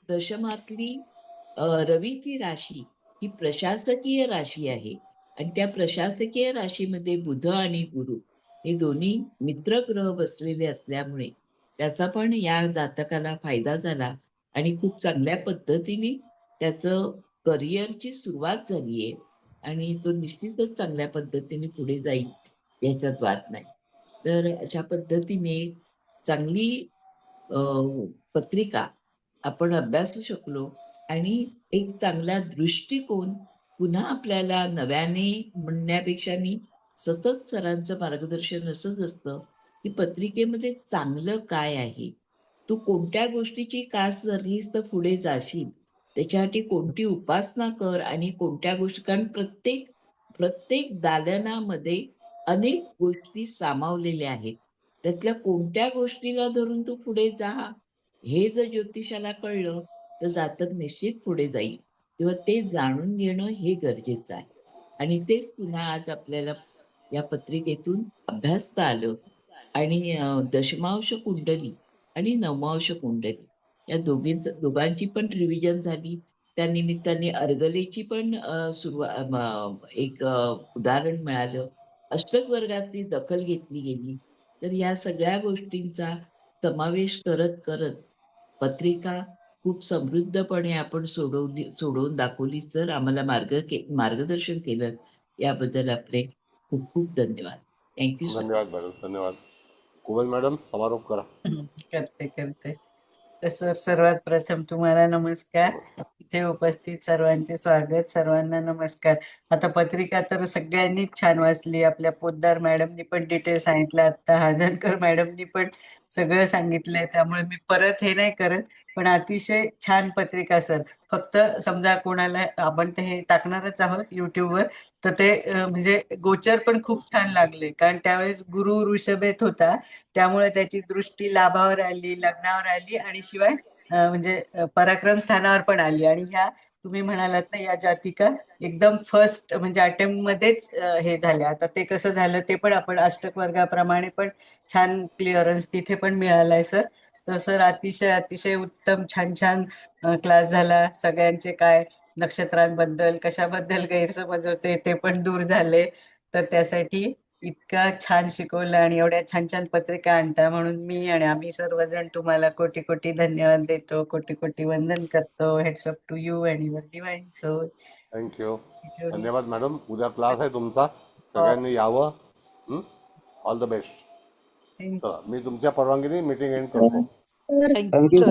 दशमातली रवीची राशी ही प्रशासकीय राशी आहे आणि त्या प्रशासकीय राशीमध्ये बुध आणि गुरु हे दोन्ही मित्र ग्रह बसलेले असल्यामुळे त्याचा पण या जातकाला फायदा झाला आणि खूप चांगल्या पद्धतीने त्याचं करिअरची सुरुवात झालीये आणि तो निश्चितच चांगल्या पद्धतीने पुढे जाईल याच्यात वाद नाही. तर अशा पद्धतीने चांगली पत्रिका आपण अभ्यासू शकलो आणि एक चांगला दृष्टिकोन पुन्हा आपल्याला नव्याने म्हणण्यापेक्षा मी सतत सरांचं मार्गदर्शन असंच असतं की पत्रिकेमध्ये चांगलं काय आहे, तू कोणत्या गोष्टीची कास धरलीस तर पुढे जाशील, त्याच्यासाठी कोणती उपासना कर आणि कोणत्या गोष्टी, कारण प्रत्येक दालनामध्ये अनेक गोष्टी सामावलेल्या आहेत. त्यातल्या कोणत्या गोष्टीला धरून तू पुढे जा हे जर ज्योतिषाला कळलं तर जातक निश्चित पुढे जाईल. तेव्हा ते जाणून घेणं हे गरजेचं आहे आणि तेच पुन्हा आज आपल्याला या पत्रिकेतून अभ्यासता आलं. आणि दशमांश कुंडली आणि नवमांश कुंडली या दोघांची पण रिव्हिजन झाली. त्या निमित्ताने अर्गलेची पण एक उदाहरण मिळालं. अष्टक वर्गाची दखल घेतली गेली. तर या सगळ्या गोष्टींचा समावेश करत करत पत्रिका खूप समृद्धपणे आपण सोडवून दाखवली. सर आम्हाला मार्गदर्शन केलं याबद्दल आपले खूप खूप धन्यवाद. Thank you sir. धन्यवाद मॅडम, धन्यवाद. कुबल मॅडम समारोप करा. करते. तर सर सर्वात प्रथम तुम्हाला नमस्कार. इथे उपस्थित सर्वांचे स्वागत. सर्वांना नमस्कार. आता पत्रिका तर सगळ्यांनीच छान वाचली. आपल्या पोद्दार मॅडमनी पण डिटेल सांगितलं, आता हादनकर मॅडमनी पण सगळं सांगितलंय, त्यामुळे मी परत हे नाही करत. पण अतिशय छान पत्रिका सर. फक्त समजा कोणाला, आपण ते हे टाकणारच आहोत युट्यूबवर, तर ते म्हणजे गोचर पण खूप छान लागले. कारण त्यावेळेस गुरु वृषभेत होता, त्यामुळे त्याची दृष्टी लाभावर आली, लग्नावर आली आणि शिवाय म्हणजे पराक्रम स्थानावर पण आली. आणि ह्या तुम्ही म्हणालात ना, या जातिका एकदम फर्स्ट म्हणजे अटेम्प्ट मध्येच हे झाल्या. आता ते कसं झालं ते पण आपण अष्टक वर्गाप्रमाणे पण छान क्लिअरन्स तिथे पण मिळालाय सर. तर सर अतिशय उत्तम छान क्लास झाला. सगळ्यांचे काय नक्षत्रांबद्दल कशाबद्दल गैरसमज होते ते पण दूर झाले. तर त्यासाठी इतका छान शिकवलं आणि एवढ्या छान पत्रिका आणता म्हणून मी आणि आम्ही सर्वजण तुम्हाला कोटी कोटी धन्यवाद देतो, कोटी कोटी वंदन करतो. Heads up to you and your divine soul. Thank you. धन्यवाद मॅडम. उद्या क्लास आहे तुमचा, सगळ्यांनी यावं. All the best. चला, मी तुमच्या परवानगीने मीटिंग एंड करतो. Thank you sir.